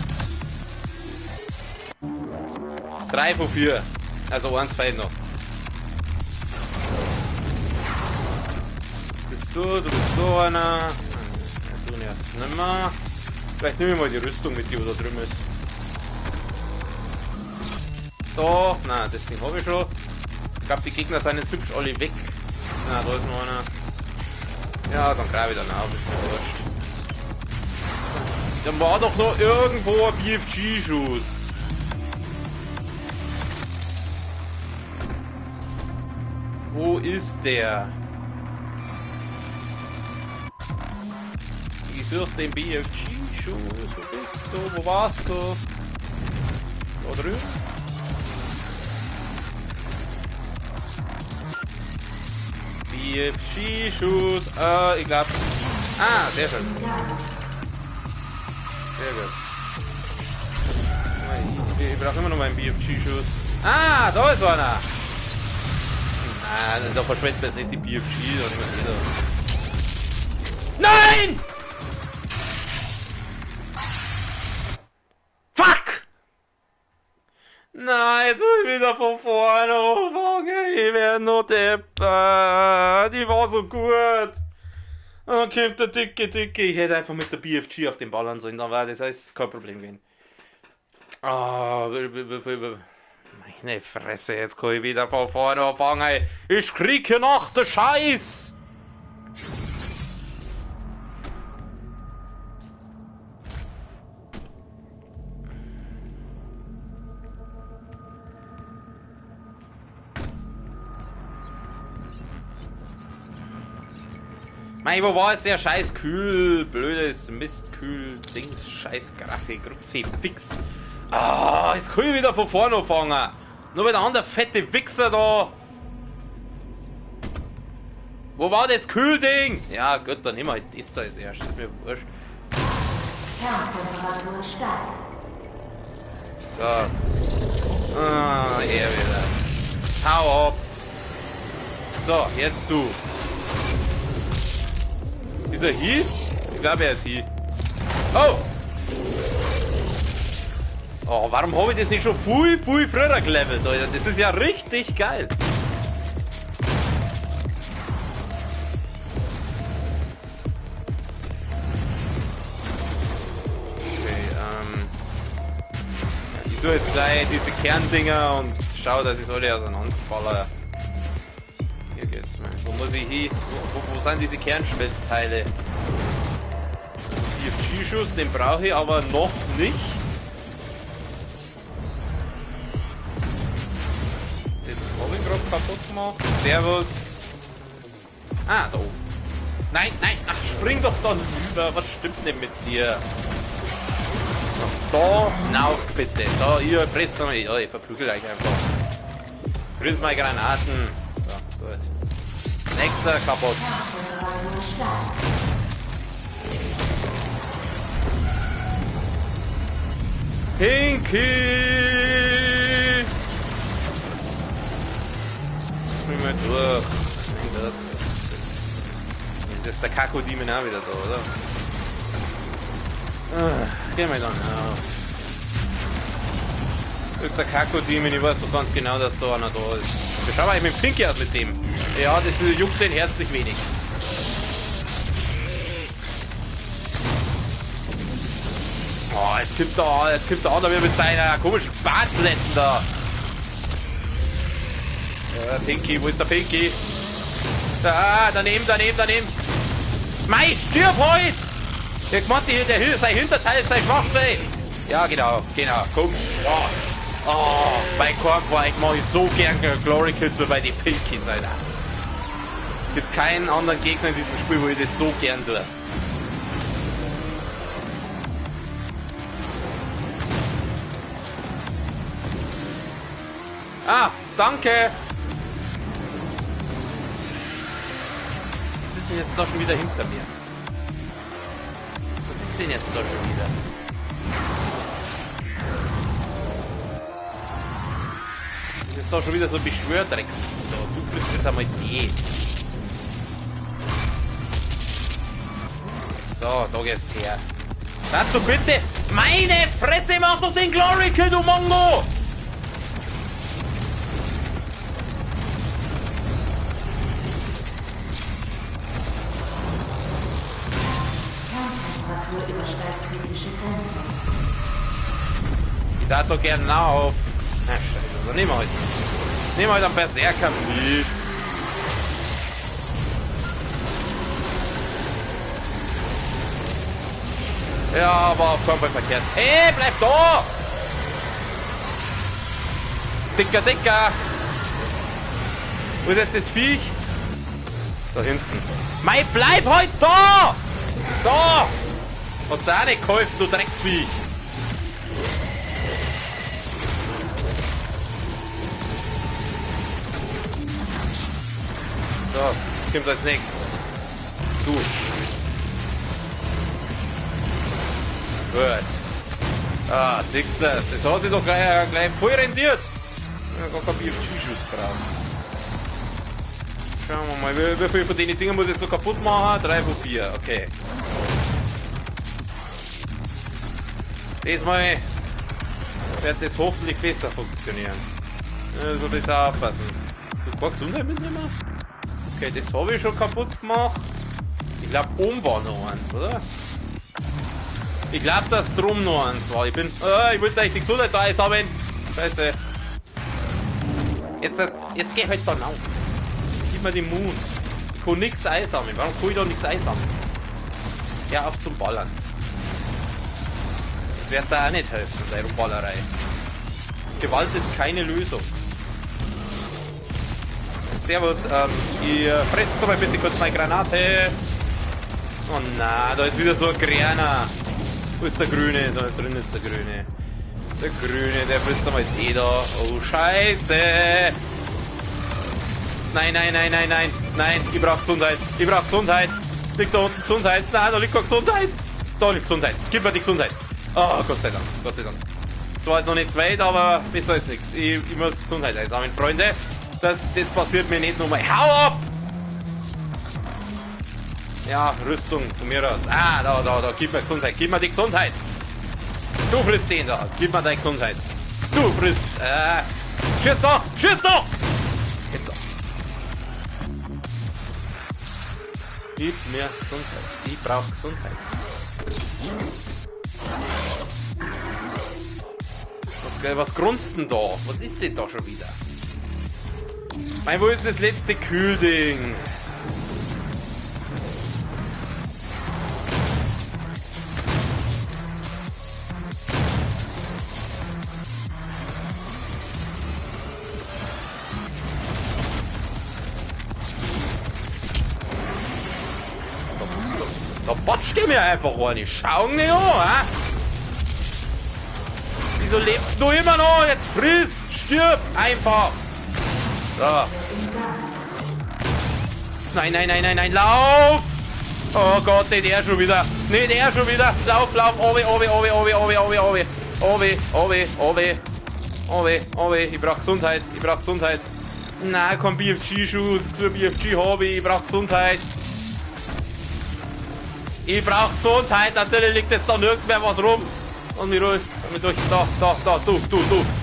3 von 4. Also eins fehlt noch. Du bist so einer. Du jetzt nicht mehr. Vielleicht nehme ich mal die Rüstung mit, die da drüben ist. So, nein, das Ding habe ich schon. Ich glaube, die Gegner sind jetzt hübsch alle weg. Na, da ist noch einer. Ja, dann greif ich dann auch, ist mir wurscht. Dann war doch noch irgendwo ein BFG-Schuss. Wo ist der? Ich suche den BFG-Schuss. Wo bist du? Wo warst du? Da drüben? BFG-Schuss. Ich glaube. Ah, sehr schön. Sehr gut. Ich brauche immer noch meinen BFG-Schuss. Ah, da ist einer. Nein, da verschwendet man jetzt nicht die BFG. Nein! Fuck! Nein, jetzt soll ich wieder von vorne anfangen. Ich werde noch deppert. Die war so gut. Und dann kommt der dicke. Ich hätte einfach mit der BFG auf den ballern sollen. Dann war das alles kein Problem gewesen. Ah, meine Fresse, jetzt kann ich wieder von vorne anfangen. Ich krieg hier noch den Scheiß. Mei, wo war jetzt der scheiß Kühl, blödes Mistkühl, Dings, scheiß Grafik, Grutze, fix. Ah, jetzt kann ich wieder von vorne anfangen. Nur weil der andere fette Wichser da. Wo war das Kühlding? Ja gut, dann nehmen wir halt das da als erstes, ist mir wurscht. Kerntemperatur steigt. So. Ah, er wieder. Hau ab. So, jetzt du. Ist er hier? Ich glaube, er ist hier. Oh! Oh, warum habe ich das nicht schon viel früher gelevelt, Alter? Das ist ja richtig geil. Okay, ich tue jetzt gleich diese Kerndinger und schau, dass ich alle auseinanderballer. Hier geht's mal. Wo muss ich hin? Wo sind diese Kernschmelzteile? BFG-Schuss, den brauche ich aber noch nicht. Das habe ich gerade kaputt gemacht. Servus. Ah, da oben. Nein, ach, spring doch da rüber. Was stimmt denn mit dir? Da, hinauf bitte. Da, ihr presst mal. Ja, ich verprügel euch einfach. Grüß mal Granaten. So, gut. Nächster kaputt. Pinky! Spring mal durch. Das ist der Kako-Demon auch wieder da, oder? Geh mal dann auf. Das ist der Kako-Demon, ich weiß doch ganz genau, dass da einer da ist. Wir schauen eigentlich mit dem Pinky aus mit dem. Ja, das juckt den herzlich wenig. Oh, jetzt kippt der andere wieder mit seiner komischen Barzletten da. Ja, Pinky, wo ist der Pinky? Da, daneben. Mei, stirb heute! Der gemacht, sein Hinterteil, sein Schwachstelle. Ja, genau, komm. Ja. Oh, bei Kornquake mache ich so gern Glory Kills wie bei den Pinkies, Alter. Es gibt keinen anderen Gegner in diesem Spiel, wo ich das so gern tue. Ah, danke! Was ist denn jetzt da schon wieder hinter mir? Was ist denn jetzt da schon wieder? Das ist jetzt da schon wieder so ein Beschwördrecks. Du flippst jetzt einmal gehen. So, da geht's her. Dazu bitte! Meine Fresse, mach doch den Glory Kill, du Mongo! Übersteigt kritische Grenzen. Ich darf doch gerne auf. Na scheiße, also nehmen wir heute. Nehmen wir heute am Berserker mit. Ja, aber voll verkehrt. Ey, bleib da! Dicker! Wo ist jetzt das Viech? Da hinten. Mei, bleib halt da! Da! Hat da nicht geholfen, du Drecksviech. So, was kommt als nächstes? Du. Gut. Ah, siehst du das? Das hat sich doch gleich voll rendiert. Ja, gar kein BFG-Schuss braucht. Schauen wir mal, wie viel von den Dingen muss ich jetzt so kaputt machen? 3 von 4, okay. Diesmal wird das hoffentlich besser funktionieren. Also das auch aufpassen. Das war Gesundheit müssen wir machen. Okay, das habe ich schon kaputt gemacht. Ich glaube, oben war noch eins, oder? Ich glaube, dass drum noch eins war. Ich wollte eigentlich die Gesundheit da einsammeln. Scheiße. Jetzt geh halt da rauf. Gib mir den Mund. Ich kann nichts einsammeln. Warum kann ich da nichts einsammeln? Hör auf zum Ballern. Das wird da auch nicht helfen, seine Ballerei. Gewalt ist keine Lösung. Servus, ihr fresst doch mal bitte kurz meine Granate. Oh na, da ist wieder so ein Grüner. Wo ist der Grüne? Da drin ist der Grüne. Der Grüne, der frisst doch mal eh da. Oh Scheiße. Nein, ich brauch Gesundheit. Liegt da unten Gesundheit? Nein, da liegt keine Gesundheit. Da liegt Gesundheit. Gib mir die Gesundheit. Oh, Gott sei Dank. Das war jetzt noch nicht weit, aber besser als nichts. Ich muss Gesundheit einsammeln, Freunde. Das passiert mir nicht nochmal. Hau ab! Ja, Rüstung von mir aus. Ah, da, gib mir Gesundheit. Gib mir die Gesundheit. Du frisst den da. Gib mir deine Gesundheit. Du frisst. Schieß doch! Jetzt doch! Gib mir Gesundheit. Ich brauche Gesundheit. Was grunzt denn da? Was ist denn da schon wieder? Wo ist das letzte Kühlding? Da batscht ihr mir einfach eine. Schau nicht an, hä? Wieso lebst du immer noch? Jetzt friss, stirb einfach. So. Nein, lauf! Oh Gott, nicht er schon wieder. Lauf, Obi. Ich brauch Gesundheit. Nein, kein BFG-Schuss. Zur BFG-Hobby. Ich brauch Gesundheit. Natürlich liegt jetzt da nirgends mehr was rum. Und mich ruhig. Da, du.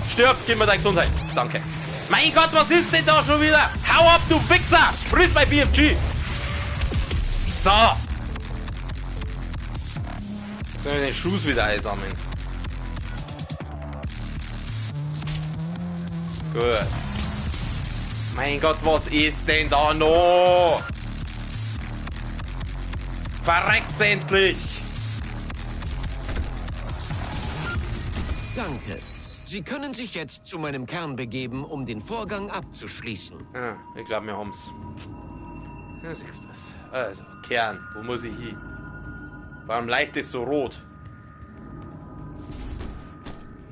Stirb, gib mir deine Gesundheit. Danke. Mein Gott, was ist denn da schon wieder? Hau ab, du Wichser! Friss mein BFG! So. Jetzt können wir den Schuss wieder einsammeln. Gut. Mein Gott, was ist denn da noch? Verreckt's endlich! Danke. Sie können sich jetzt zu meinem Kern begeben, um den Vorgang abzuschließen. Ah, ich glaube, wir haben's. Ja, siehst du das. Also, Kern, wo muss ich hin? Warum leicht ist so rot?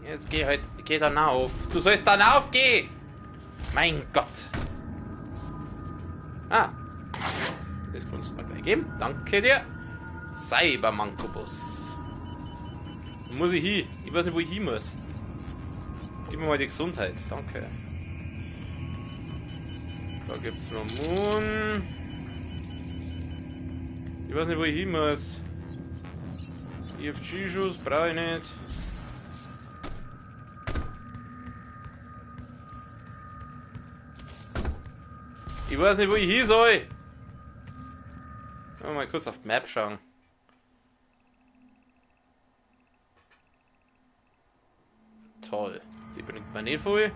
Jetzt geh dann auf. Du sollst dann aufgehen! Mein Gott! Ah. Das kannst du mir gleich geben. Danke dir. Cybermankobus. Wo muss ich hin? Ich weiß nicht, wo ich hin muss. Gib mir mal die Gesundheit, danke. Da gibt's noch Moon. Ich weiß nicht, wo ich hin muss. EFG-Schuss brauche ich nicht. Ich weiß nicht, wo ich hin soll. Mal kurz auf die Map schauen. Toll. Die bringt man nicht voll.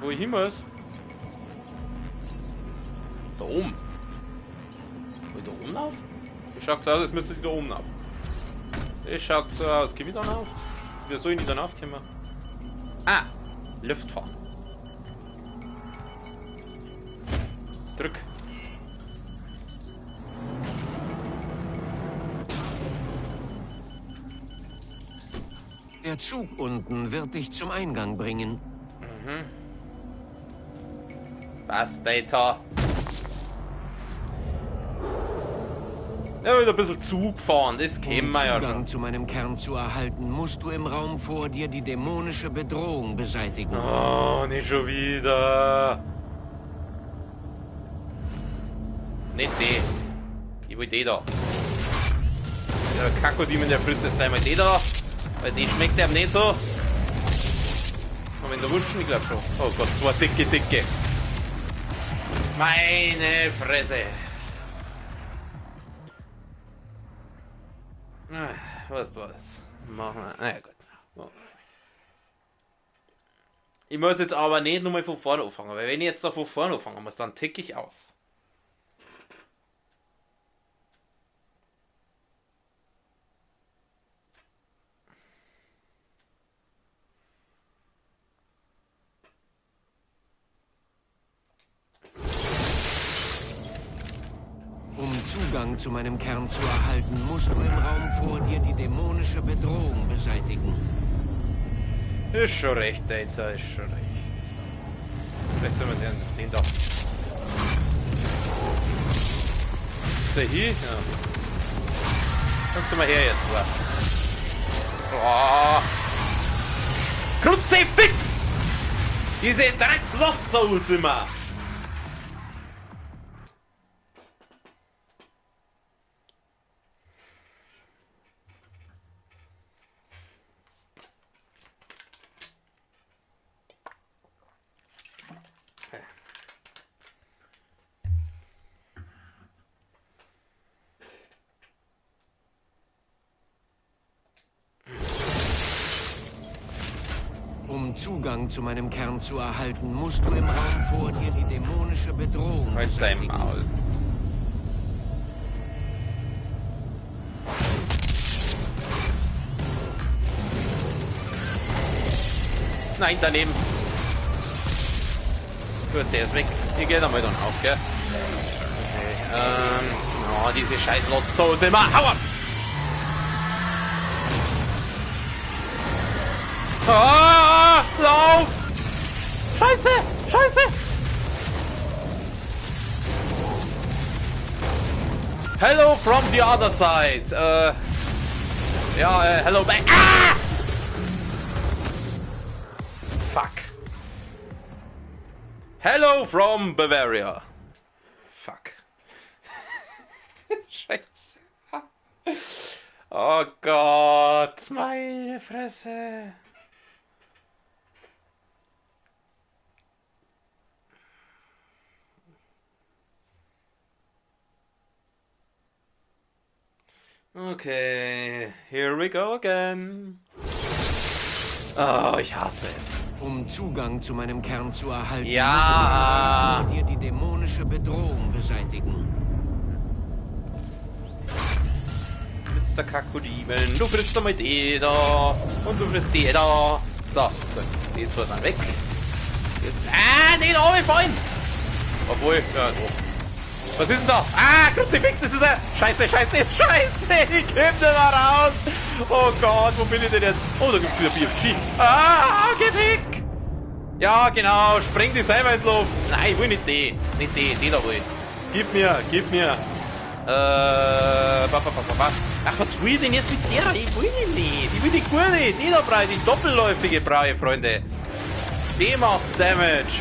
Wo ich hin muss? Da oben. Wo ich da oben auf? Das schaut so aus, als müsste ich da oben auf. Das schaut so aus. Geh wieder auf. Wie soll ich nicht dann aufkommen? Ah! Luft fahren. Drück. Der Zug unten wird dich zum Eingang bringen. Was, Data? Ja, wieder ein bisschen Zug fahren, das kennen wir ja Zugang schon. zu meinem Kern zu erhalten, musst du im Raum vor dir die dämonische Bedrohung beseitigen. Oh, nicht schon wieder. Nicht die. Ich will die da. Der Kakodimon, der frisst jetzt gleich mal die da. Weil die schmeckt einem nicht so. Aber wenn der Wunsch, ich glaube schon. Oh Gott, so eine dicke. Meine Fresse. Was war das? Machen wir. Na ja, gut. Ich muss jetzt aber nicht nochmal von vorne anfangen, weil wenn ich jetzt da von vorne anfangen muss, dann tick ich aus. Um Zugang zu meinem Kern zu erhalten, musst du im Raum vor dir die dämonische Bedrohung beseitigen. Ist schon recht, Data, ist schon recht. Vielleicht sollen wir den da. Ist der hier? Ja. Kommst du mal her jetzt, wa? Oh. Kruzifix! Diese Drecks-Lost-Souls immer! Um Zugang zu meinem Kern zu erhalten, musst du im Raum vor dir die dämonische Bedrohung Halt dein beseitigen. Maul. Nein, daneben. Gut, der ist weg. Hier geht er mal dann auf, gell? Okay, oh, diese scheiß Lost Souls immer. Hau ab! Ah, lauf! Scheiße! Scheiße! Hello from the other side. Ja, hello back. Ah! Fuck. Hello from Bavaria. Fuck. Scheiße. Oh Gott, meine Fresse. Okay, here we go again. Oh, ich hasse es. Um Zugang zu meinem Kern zu erhalten, Ja. musst du im Raum vor dir die dämonische Bedrohung beseitigen. Mr. Kakodimon, du frisst doch mal die da. Und du frisst die da. So, gut. Die zwei sind weg. Nicht runterfallen! Obwohl, ja, doch. Was ist denn da? Ah, Kruzifix, das ist er! Scheiße, scheiße, scheiße! Ich komm nicht mehr raus! Oh Gott, wo bin ich denn jetzt? Oh, da gibt's wieder BFG. Ah, geh weg! Ja, genau, spreng die selber in die Luft. Nein, ich will nicht die. Nicht die da will ich. Gib mir. Ach, was will ich denn jetzt mit der? Ich will die nicht. Ich will die gute, die da brauche ich, die doppelläufige brauche ich, Freunde. Die macht Damage.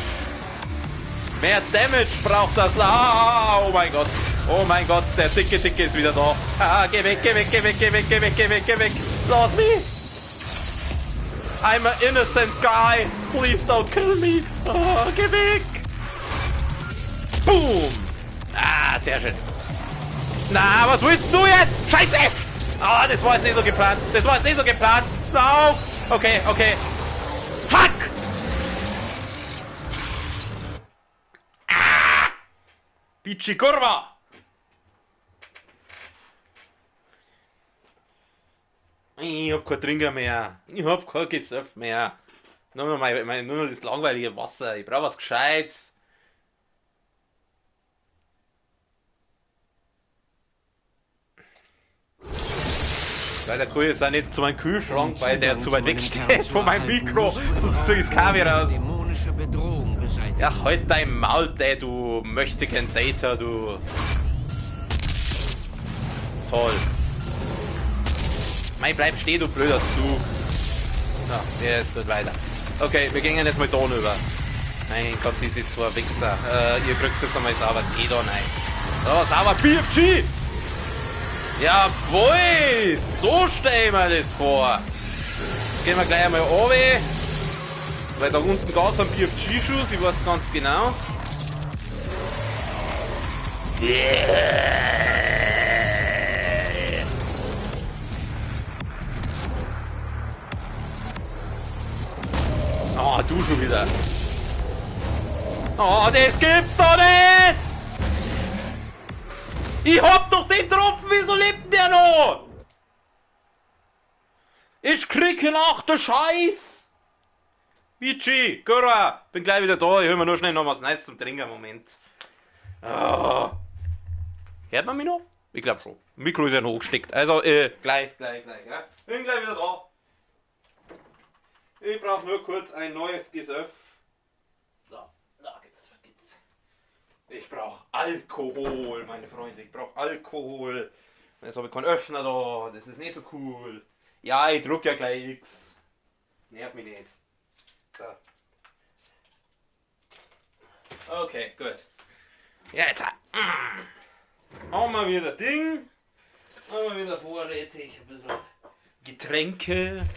Mehr Damage braucht das. Oh mein Gott. Oh mein Gott, der dicke ist wieder da. Ah, geh weg. Lass mich. I'm an innocent guy. Please don't kill me. Oh, geh weg. Boom. Ah, sehr schön. Na, was willst du jetzt? Scheiße. Ah, das war jetzt nicht so geplant. No. Okay. Fuck. Pichi Kurva! Ich hab kein Trinker mehr. Ich hab kein Gesöff mehr. Nur noch das langweilige Wasser. Ich brauch was Gescheites. Weil der Kuh ist auch nicht zu meinem Kühlschrank, weil der zu weit weg steht von meinem Mikro. Sonst ziehe ich das Kabel raus. Ja, halt dein Maul, ey, du möchtegern Data, du. Toll. Mein, bleib stehen, du blöder Zug. Ja, der ist gut weiter. Okay, wir gehen jetzt mal da rüber. Mein Gott, diese zwei Wichser. Ihr kriegt jetzt einmal sauber Data rein. So, sauber BFG! Jawohl! So stellen wir das vor. Gehen wir gleich einmal runter. Weil da unten geht es am BFG-Schuss, ich weiß ganz genau. Yeah. Oh, du schon wieder. Oh, das gibt's doch nicht! Ich hab doch den Tropfen, wieso lebt der noch? Ich kriege nach der Scheiß. Vici, Gura, bin gleich wieder da. Ich hol mir nur schnell noch was Neues zum Trinken. Moment. Oh. Hört man mich noch? Ich glaube schon. Mikro ist ja noch hochgesteckt. Also, gleich. Ja? Bin gleich wieder da. Ich brauche nur kurz ein neues Gesöff. So, da geht's. Ich brauche Alkohol, meine Freunde. Ich brauche Alkohol. Jetzt habe ich keinen Öffner da. Das ist nicht so cool. Ja, ich druck ja gleich X. Nerv mich nicht. So. Okay, gut. Ja, jetzt haben wir wieder Ding. Haben wir wieder vorrätig. Ein bisschen Getränke.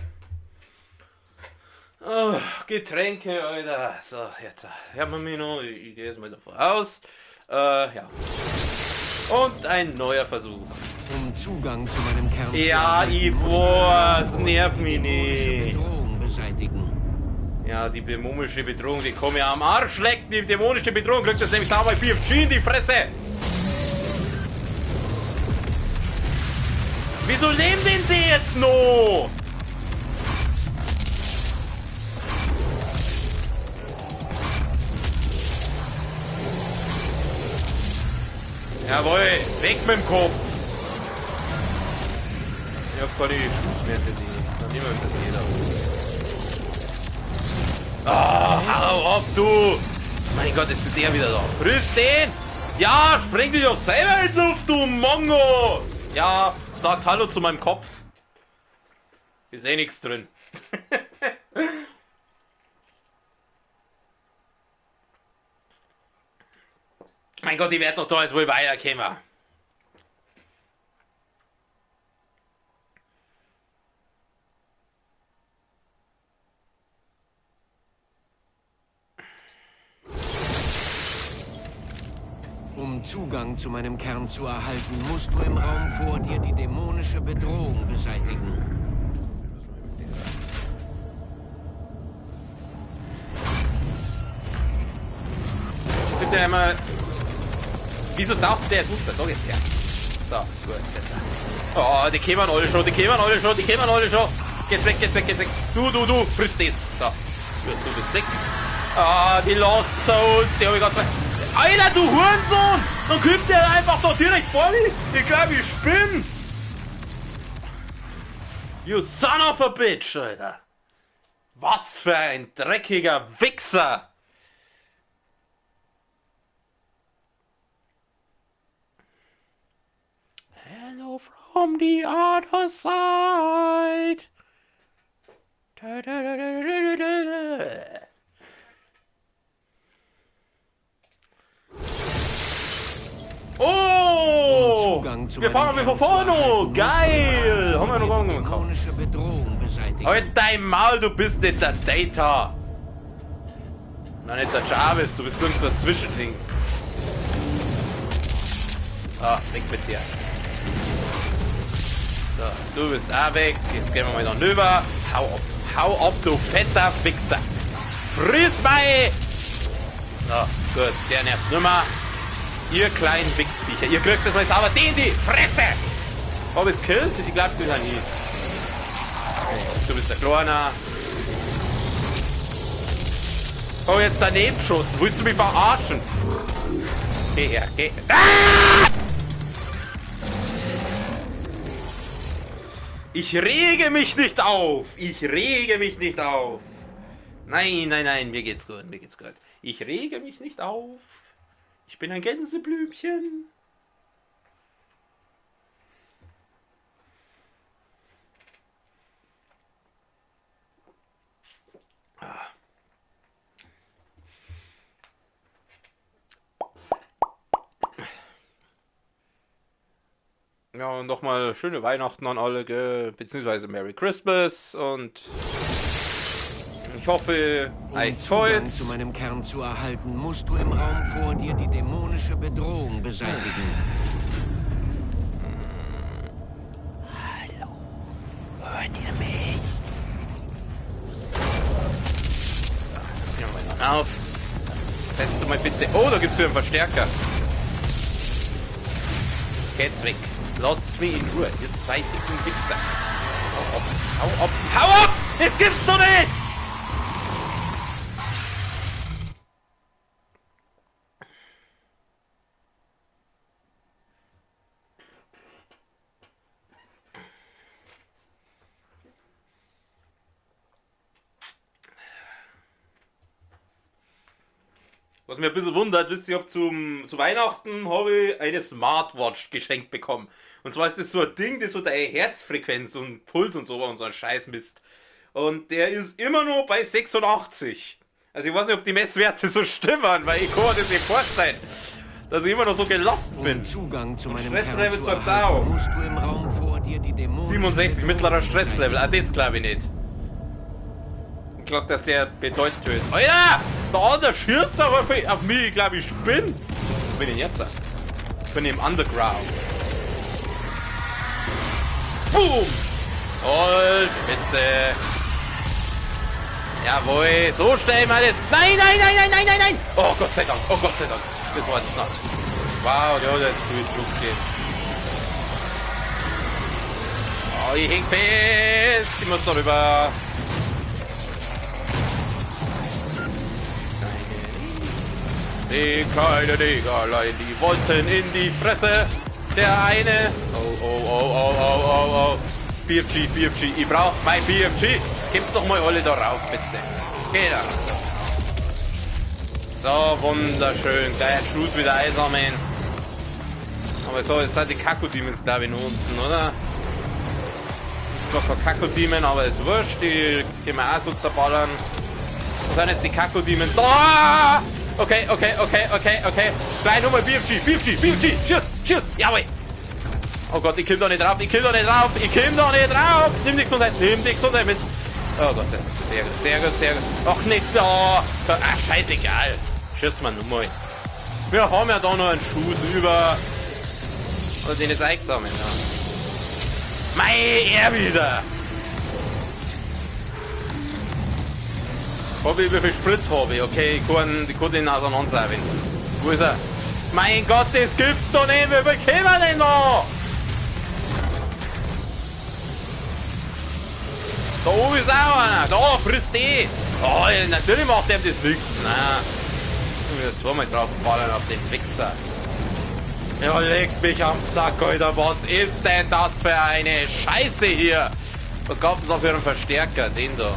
Oh, Getränke, Alter. So, jetzt hören wir mich noch. Ich gehe jetzt mal davon aus. Ja. Und ein neuer Versuch. Um Zugang zu meinem Kern ja, ich weiß, nerv mich nicht. Bedrohung beseitigen. Ja, die dämonische Bedrohung, die kommt ja am Arsch lecken. Die dämonische Bedrohung kriegt das nämlich damals BFG in die Fresse. Wieso leben denn sie jetzt noch? Jawohl, weg mit dem Kopf! Ich hab keine Schusswerte, dann nehmen wir das jeder. Ah, hau auf, du! Mein Gott, jetzt ist er wieder da. Friss den! Ja, spreng dich doch selber in die Luft, du Mongo! Ja, sagt Hallo zu meinem Kopf. Ist eh nichts drin. Mein Gott, ich werde doch da jetzt wohl weiterkommen. Um Zugang zu meinem Kern zu erhalten, musst du im Raum vor dir die dämonische Bedrohung beseitigen. Bitte einmal. Wieso taucht der Duster? Da geht's her. So, gut, jetzt. Oh, die kämen alle schon. Geht's weg. Du, frisst das. So, gut, du bist weg. Ah, die lasst uns. Die hab ich grad. Alter, du Hurensohn! Dann kommt der einfach doch direkt vor mich. Ich glaube, ich spinn. You son of a bitch, Alter. Was für ein dreckiger Wichser. Hello from the other side. Oh! Wir fahren wieder von vorne! Geil! Haben wir noch gar nicht bekommen. Halt dein Maul, du bist nicht der Data! Nein, nicht der Jarvis, du bist irgend so ein Zwischending. Ah, weg mit dir. So, du bist auch weg. Jetzt gehen wir mal dann rüber. Hau ab, du fetter Wichser. Friss bei! So, gut, der nervt nimmer. Ihr kleinen Wichsviecher, ihr kriegt das mal sauber den die Fresse! Ob es killt? Ich glaube, das ja nie. Du bist der Kleiner. Oh, jetzt daneben geschossen. Willst du mich verarschen? Geh her, geh. Ah! Ich rege mich nicht auf. Ich rege mich nicht auf. Nein, nein, nein, mir geht's gut, mir geht's gut. Ich rege mich nicht auf. Ich bin ein Gänseblümchen. Ja, und nochmal schöne Weihnachten an alle, beziehungsweise Merry Christmas und ich hoffe, euch Zugang freut's. zu meinem Kern zu erhalten, musst du im Raum vor dir die dämonische Bedrohung beseitigen. Hallo, hört ihr mich? So, hier mal auf. Setzt du mal bitte. Oh, da gibt's hier einen Verstärker. Geht's weg. Lasst mich in Ruhe, ihr zwei dicken Wichser. Hau ab, hau ab, hau ab! Das gibt's doch nicht! Was mir ein bisschen wundert, wisst ihr, zu Weihnachten habe ich eine Smartwatch geschenkt bekommen. Und zwar ist das so ein Ding, das so deine Herzfrequenz und Puls und so ein Scheiß misst. Und der ist immer noch bei 86. Also ich weiß nicht, ob die Messwerte so stimmen, weil ich kann mir das nicht vorstellen, dass ich immer noch so gelassen bin. Zugang zu meinem Stresslevel Kern zur zu Sau. erhalten, musst du im Raum vor dir die dämonische 67 mittlerer Bedrohung Stresslevel, das glaube ich nicht. Ich glaube, dass der bedeutend ist. Oh ja! Der andere schirrt aber auf mich, ich glaube, ich bin. Wo bin ich jetzt? Ich bin im Underground. Boom! Oh, Spitze! Jawohl, so stellen wir das. Nein, nein, nein, nein, nein, nein, nein! Oh Gott sei Dank, oh Gott sei Dank. Das war jetzt knapp. Wow, der hat jetzt gut gehen. Oh, ich häng fest. Ich muss darüber. Die kleine Negerlein, die wollten in die Fresse. Der eine. Oh, oh, oh, oh, oh, oh, oh. BFG, BFG. Ich brauch mein BFG. Gibt's doch mal alle da rauf, bitte. Geh da. So, wunderschön. Gleich Schluss wieder einsammeln. Aber so, jetzt sind die Kakao-Demons, glaube ich, noch unten, oder? Ist noch kein Kakao-Demon, aber ist wurscht. Die können wir auch so zerballern. Wo sind jetzt die Kakao-Demons? Da! Okay, okay, okay, okay, okay. Gleich nochmal BFG, BFG, BFG. Schieß, schieß. Jawohl. Oh Gott, ich komm da nicht drauf, ich komm da nicht drauf, ich komm da nicht drauf. Nimm die Gesundheit mit. Oh Gott sei Dank. Sehr gut, sehr gut, sehr gut. Ach, nicht da. Ach, scheißegal. Schieß mal nochmal. Wir haben ja da noch einen Schuss über. Oder den jetzt eingesammelt, ja. Mei, er wieder. Wie viel Sprit habe ich? Okay, ich kann den auseinandersagen. Wo ist er? Mein Gott, das gibt's doch nicht! Wie viel können wir denn noch? Da oben ist auch einer! Da, frisst die! Oh, natürlich macht dem das nichts! Na, ich will zweimal drauf ballern auf den Wichser. Ja, legt mich am Sack, Alter! Was ist denn das für eine Scheiße hier? Was gab's da für einen Verstärker? Den da.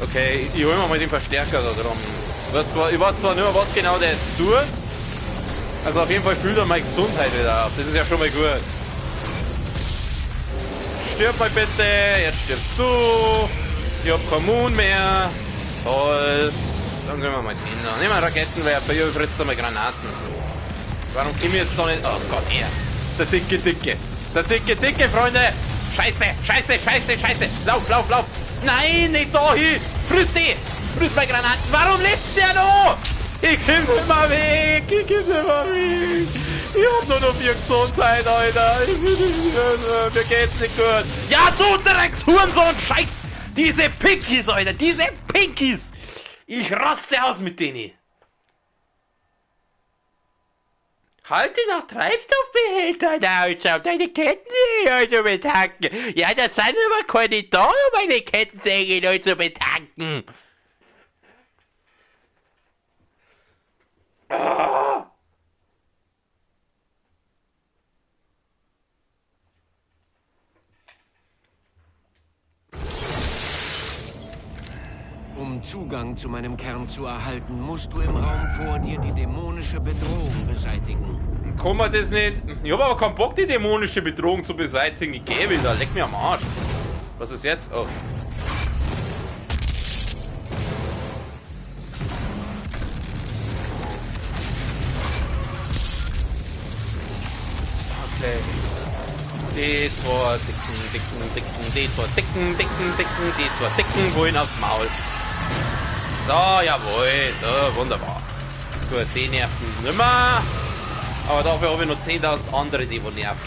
Okay, ich hol mir mal den Verstärker da drum. Ich weiß zwar nicht mehr, was genau der jetzt tut. Also auf jeden Fall fühlt er meine Gesundheit wieder auf. Das ist ja schon mal gut. Stirb mal bitte. Jetzt stirbst du. Ich hab keinen Mund mehr. Toll. Dann können wir mal den da. Nehmen wir einen Raketenwerfer. Ich fritze da mal Granaten. Warum können wir jetzt da nicht... Oh Gott, er. Der dicke. Der dicke, Freunde. Scheiße, scheiße, scheiße, scheiße. Lauf, lauf, lauf. Nein, nicht da hin! Friss die! Friss meine Granaten! Warum lebt der noch? Ich komm nicht mal weg! Ich komm nicht mal weg! Ich hab nur noch 4 Gesundheit, Alter! Mir geht's nicht gut! Ja, du Drecks Hurensohn! Scheiß! Diese Pinkies, Alter! Diese Pinkies! Ich raste aus mit denen! Halte nach Treibstoffbehältern aus, um deine Kettensäge zu betanken. Ja, das sind aber keine da, um meine Kettensäge neu zu betanken. Ah. Um Zugang zu meinem Kern zu erhalten, musst du im Raum vor dir die dämonische Bedrohung beseitigen. Kann man das nicht? Ich habe aber keinen Bock, die dämonische Bedrohung zu beseitigen. Ich gehe wieder, leck mir am Arsch. Was ist jetzt? Oh. Okay. Die zwei dicken, wollen aufs Maul. So, jawohl, so, wunderbar. Gut, die nerven nimmer. Aber dafür habe ich noch 10.000 andere, die wohl nerven.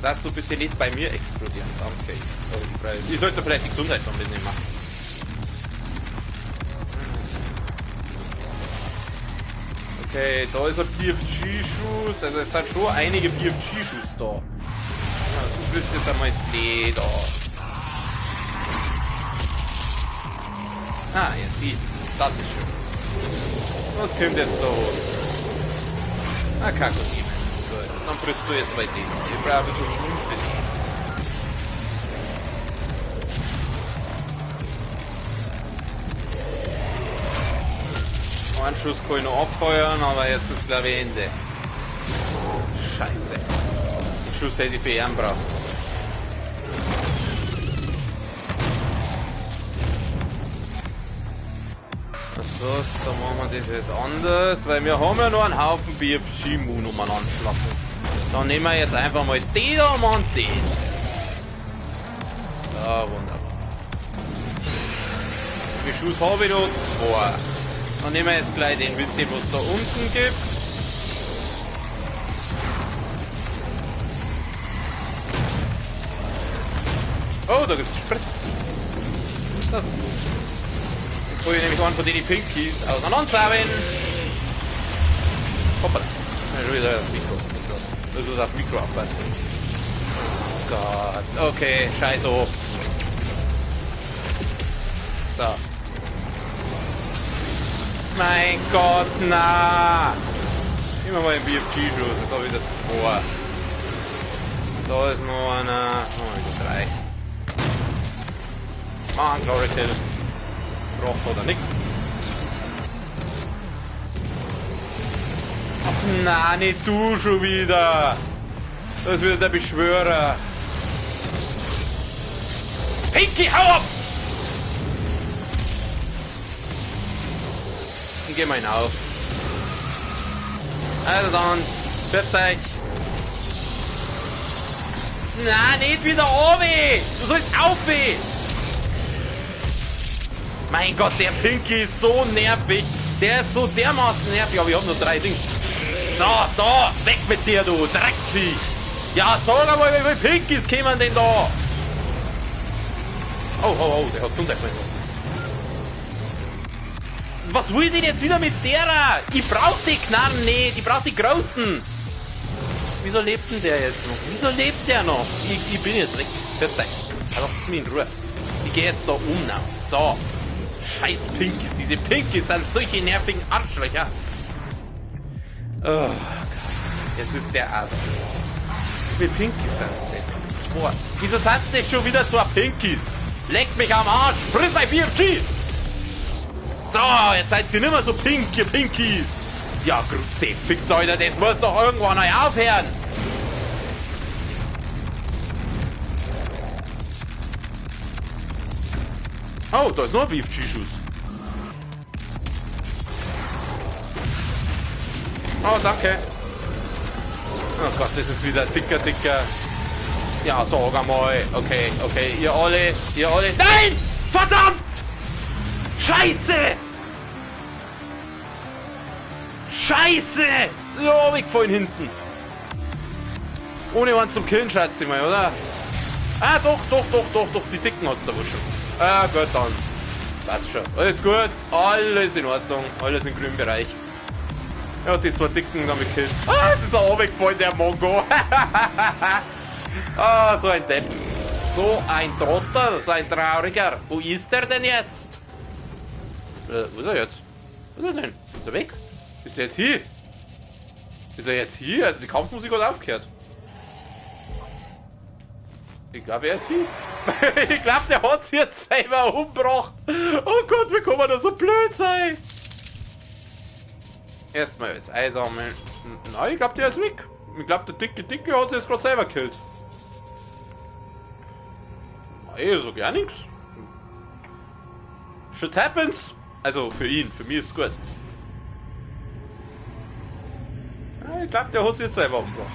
Lass du bitte nicht bei mir explodieren. Danke. Ich sollte vielleicht die Gesundheit noch mitnehmen. Okay, da ist ein BFG-Schuss. Also es sind schon einige BFG-Schuss da. Ja, du bist jetzt einmal ins da. Ah, jetzt sieht. Das ist schön. Was kommt jetzt da hoch? Ah, kein Problem. Gut, dann frisst du jetzt bei denen. Ich brauche ein bisschen Schmuck für dich. Einen Schuss kann ich noch abfeuern, aber jetzt ist glaube ich Ende. Scheiße. Den Schuss hätte ich für ihn braucht. Was, da machen wir das jetzt anders, weil wir haben ja noch einen Haufen BFG-Moon umeinander flacken. Dann nehmen wir jetzt einfach mal den da und den. Ja, wunderbar. Wie viel Schuss habe ich noch? 2. Dann nehmen wir jetzt gleich den mit dem, was es da unten gibt. Oh, da gibt es Sprit. Das ist gut. Jetzt hole ich nämlich einen von den Pinkies auseinanderzaubern. Hoppala. Ja, schon wieder das Mikro. Das ist das Mikro abpassen. Oh Gott. Okay, scheiß auf. So. Mein Gott, na! Immer mal ein BFG-Schuss, jetzt habe ich wieder 2. Da ist noch einer. Oh, wieder 3. Mann, Glory Kill. Braucht oder nix. Ach na, nicht du schon wieder! Das ist wieder der Beschwörer. Pinky, hau ab! Geh mal hinauf. Also dann, pfiat euch. Na, nicht wieder oben! Du sollst aufweh! Mein Gott, der Pinky ist so nervig. Der ist so dermaßen nervig, aber ich habe nur 3 Dinge. So, da, weg mit dir, du Drecksvieh! Ja, sag mal, wie viele Pinkys kämen denn da? Oh, der hat Gesundheit gemacht. Was will denn jetzt wieder mit der? Ich brauch die Knarren nicht, ich brauch die großen. Wieso lebt denn der jetzt noch? Wieso lebt der noch? Ich bin jetzt weg. Hört euch. Lasst mich in Ruhe. Ich gehe jetzt da um now. So. Scheiß Pinkies. Diese Pinkies sind solche nervigen Arschlöcher. Oh Gott. Jetzt ist der Arsch. Wie viele Pinkies sind das denn? 2. Wieso sind das schon wieder 2 Pinkies? Leckt mich am Arsch. Friss mein BFG. So, jetzt seid ihr nicht mehr so pink, ihr Pinkies. Ja, Grüße, fix, Alter, das muss doch irgendwann neu aufhören. Oh, da ist noch ein BFG-Schuss. Oh, danke. Oh Gott, das ist wieder dicker. Ja, sag einmal. Okay, ihr alle. Nein! Verdammt! Scheiße! So, weggefallen hinten. Ohne was zum Killen, schätze ich mal, oder? Ah, doch. Die Dicken hat's da wohl schon. Ah, gut, dann. Passt schon. Alles gut. Alles in Ordnung. Alles im grünen Bereich. Er hat die zwei Dicken damit gekillt. Ah, das ist er runtergefallen, der Mongo. Ah, so ein Depp. So ein Trottel, so ein Trauriger. Wo ist der denn jetzt? Wo ist er jetzt? Wo ist er denn? Ist er weg? Ist er jetzt hier? Ist er jetzt hier? Also die Kampfmusik hat aufgehört. Ich glaube, er ist hier. Ich glaube, der hat sich jetzt selber umgebracht. Oh Gott, wie kann man da so blöd sein? Erstmal das Ei sammeln. Nein, ich glaube, der ist weg. Ich glaube, der Dicke hat sich jetzt gerade selber gekillt. Nein, so gar nichts. Shit happens. Also für ihn, für mich ist es gut. Ja, ich glaube, der hat sich jetzt selber umgebracht.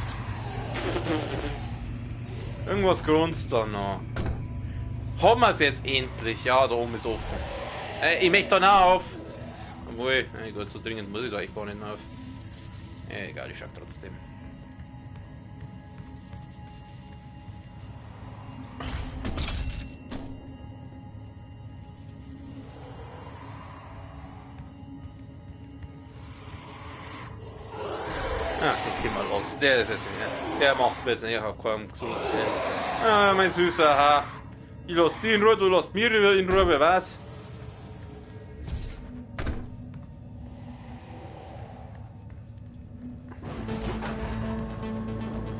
Irgendwas grunzt da noch. Haben wir es jetzt endlich? Ja, da oben ist offen. Ich möchte da noch auf. Obwohl, gut, so dringend muss ich da eigentlich gar nicht mehr auf. Egal, ich schau trotzdem. Ach, den gehen wir los. Der ist jetzt nicht. Der macht mir jetzt nicht kaum gesund. Ah, mein süßer Haar. Ich lass dich in Ruhe, du lässt mir in Ruhe, wer weiß.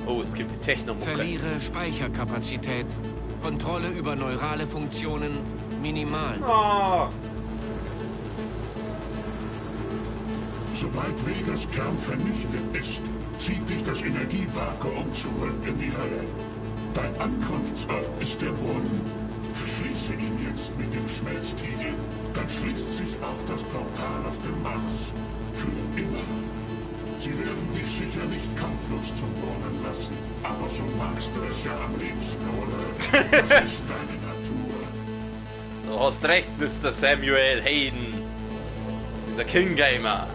Oh, es gibt die Technomucke. Verliere Speicherkapazität. Kontrolle über neurale Funktionen minimal. Oh. Sobald Vegas Kern vernichtet ist, zieht dich das Energievakuum zurück in die Hölle. Dein Ankunftsort ist der Brunnen. Verschließe ihn jetzt mit dem Schmelztiegel. Dann schließt sich auch das Portal auf dem Mars. Für immer. Sie werden dich sicher nicht kampflos zum Brunnen lassen. Aber so magst du es ja am liebsten, oder? Das ist deine Natur. Du hast recht, Mr. Samuel Hayden. Der King Gamer.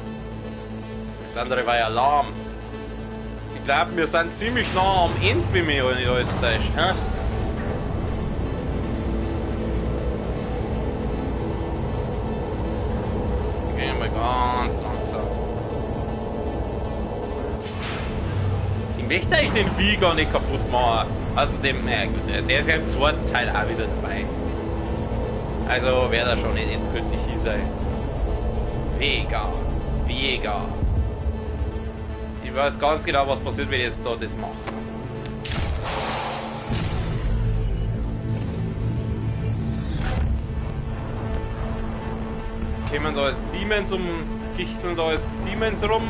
Das andere war ja lahm. Ich glaube, wir sind ziemlich nah am Ende, wie mir alles täuscht. Hä? Gehen wir ganz langsam. Ich möchte eigentlich den Vieh gar nicht kaputt machen. Also dem, der ist ja im zweiten Teil auch wieder dabei. Also wäre da schon nicht endgültig hier sein. Vega. Ich weiß ganz genau, was passiert, wenn ich jetzt da das mache. Kommen da jetzt Demons Gichteln da jetzt Demons rum.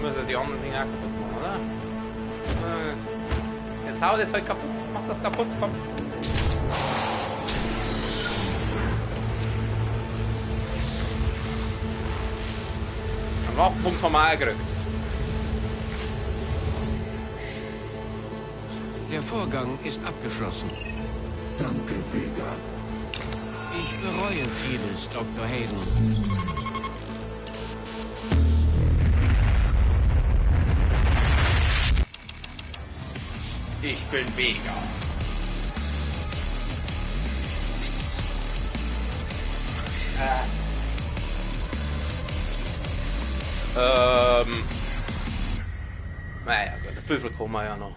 Muss ja die anderen Dinge auch kaputt machen, oder? Jetzt hau das halt kaputt. Mach das kaputt, komm. Einen Waffenpunkt haben wir auch gerückt. Der Vorgang ist abgeschlossen. Danke, Vega. Ich bereue vieles, Dr. Hayden. Ich bin Vega. Naja, gut, ein bisschen kommen wir ja noch.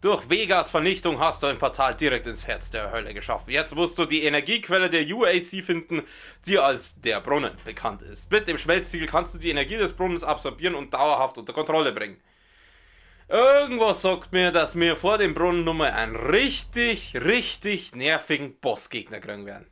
Durch Vegas Vernichtung hast du ein Portal direkt ins Herz der Hölle geschaffen. Jetzt musst du die Energiequelle der UAC finden, die als der Brunnen bekannt ist. Mit dem Schmelztiegel kannst du die Energie des Brunnens absorbieren und dauerhaft unter Kontrolle bringen. Irgendwas sagt mir, dass wir vor dem Brunnen nochmal einen richtig nervigen Bossgegner kriegen werden.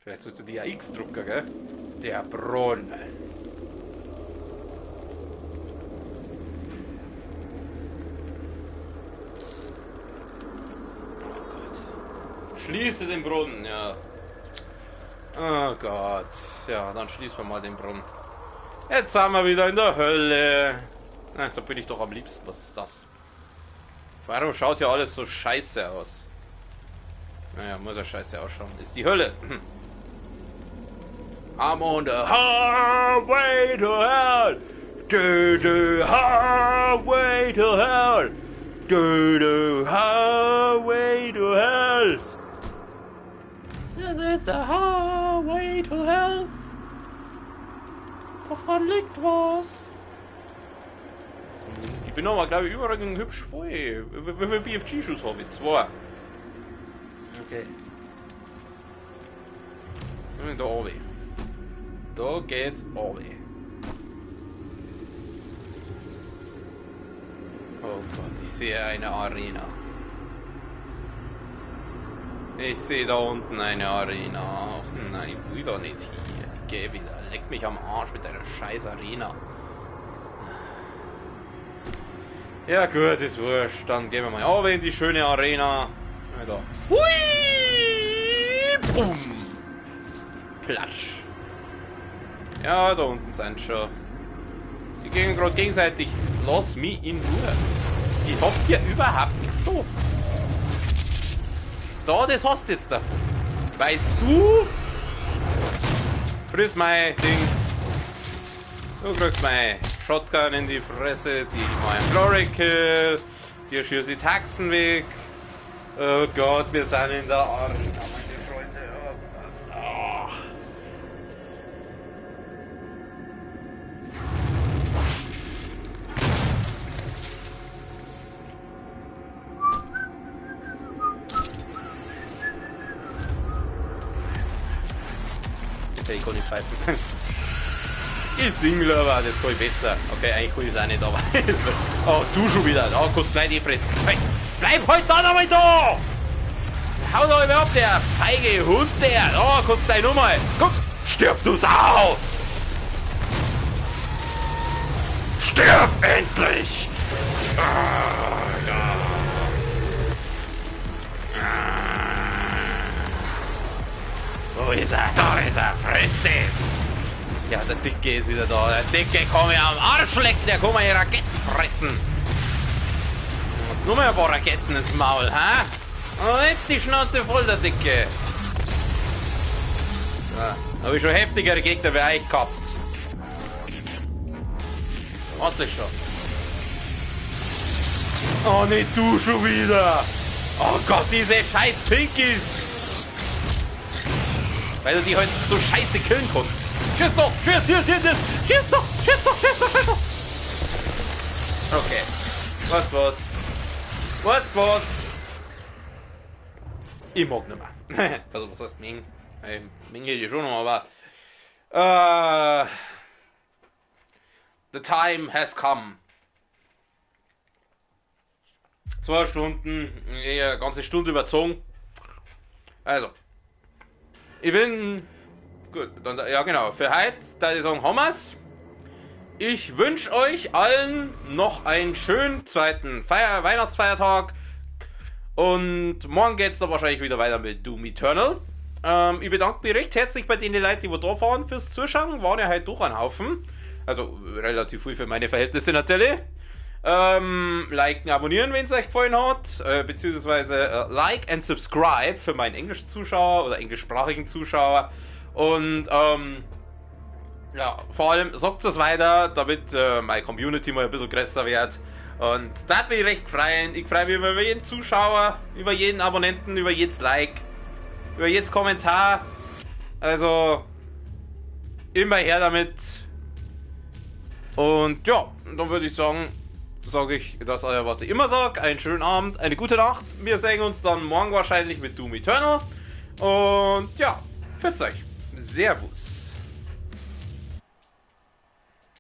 Vielleicht sollst du die AX drucken, gell? Der Brunnen. Oh Gott. Schließe den Brunnen, ja. Oh Gott. Ja, dann schließen wir mal den Brunnen. Jetzt sind wir wieder in der Hölle. Ach, da bin ich doch am liebsten. Was ist das? Warum schaut hier alles so scheiße aus? Naja, muss ja scheiße ausschauen. Ist die Hölle. I'm on the highway to hell. The highway to hell. The highway to hell. This is the highway to hell. Davon liegt was. Ich bin aber, glaube ich, überall hübsch voll. Wie viele BFG-Schuss habe ich? 2. Okay. Und da oben. Da geht's oben. Oh Gott, ich sehe eine Arena. Ich sehe da unten eine Arena. Ach nein, ich will doch nicht hier. Ich geh wieder. Leck mich am Arsch mit deiner scheiß Arena. Ja gut, ist wurscht. Dann gehen wir mal runter in die schöne Arena. Da. Hui! Bumm! Platsch. Ja, da unten sind schon. Die gehen gerade gegenseitig. Lass mich in Ruhe. Ich hab hier überhaupt nichts da. Da, das hast du jetzt davon. Weißt du? Friss mein Ding. Du kriegst mein Shotgun in die Fresse, die mein Glory Kill. Hier schießt die Taxen weg. Oh Gott, wir sind in der Arena, meine Freunde. Oh Gott. Oh. Okay, ich kann nicht pfeifen. Ich single, aber das kann ich besser. Okay, eigentlich kann ich es auch nicht, aber... Oh, du schon wieder. Da kannst du gleich die fressen. Hey, bleib heute dann einmal da! Hau doch immer ab, der feige Hund, der! Da kannst du gleich nochmal. Guck! Stirb, du Sau! Stirb endlich! Wo ist er? Da ist er! Frisst es! Ja, der Dicke ist wieder da. Der Dicke kann mir am Arsch lecken, der kann mir Raketen fressen. Jetzt nur mal ein paar Raketen ins Maul, hä? Und nicht die Schnauze voll, der Dicke. Ja, habe ich schon heftigere Gegner wie euch gehabt. Was ist schon? Oh, nicht du schon wieder. Oh Gott, diese scheiß Pinkies. Weil du die heute so scheiße killen kannst. Schieß doch! Schieß, schieß, schieß, schieß! Schieß doch! Schieß doch! Schieß doch! Schieß doch! Okay. Was? Ich mag nicht mehr. Also, was heißt Ming? Ming hätte ich schon noch, aber... the time has come. 2 Stunden, eher ganze Stunde überzogen. Also. Ich bin... Gut, dann, ja genau, für heute, da ich sagen, haben wir's. Ich wünsche euch allen noch einen schönen zweiten Weihnachtsfeiertag. Und morgen geht's dann wahrscheinlich wieder weiter mit Doom Eternal. Ich bedanke mich recht herzlich bei den Leuten, die da fahren fürs Zuschauen. Waren ja halt doch ein Haufen. Also relativ viel für meine Verhältnisse natürlich. Liken, abonnieren, wenn es euch gefallen hat. Beziehungsweise like and subscribe für meinen englischen Zuschauer oder englischsprachigen Zuschauer. Und ja, vor allem sagt es weiter, damit meine Community mal ein bisschen größer wird. Und da hat mich recht freuen. Ich freue mich über jeden Zuschauer, über jeden Abonnenten, über jedes Like, über jedes Kommentar. Also immer her damit. Und ja, dann würde ich sagen, sage ich das, was ich immer sage. Einen schönen Abend, eine gute Nacht. Wir sehen uns dann morgen wahrscheinlich mit Doom Eternal. Und ja, pfiat euch. Servus.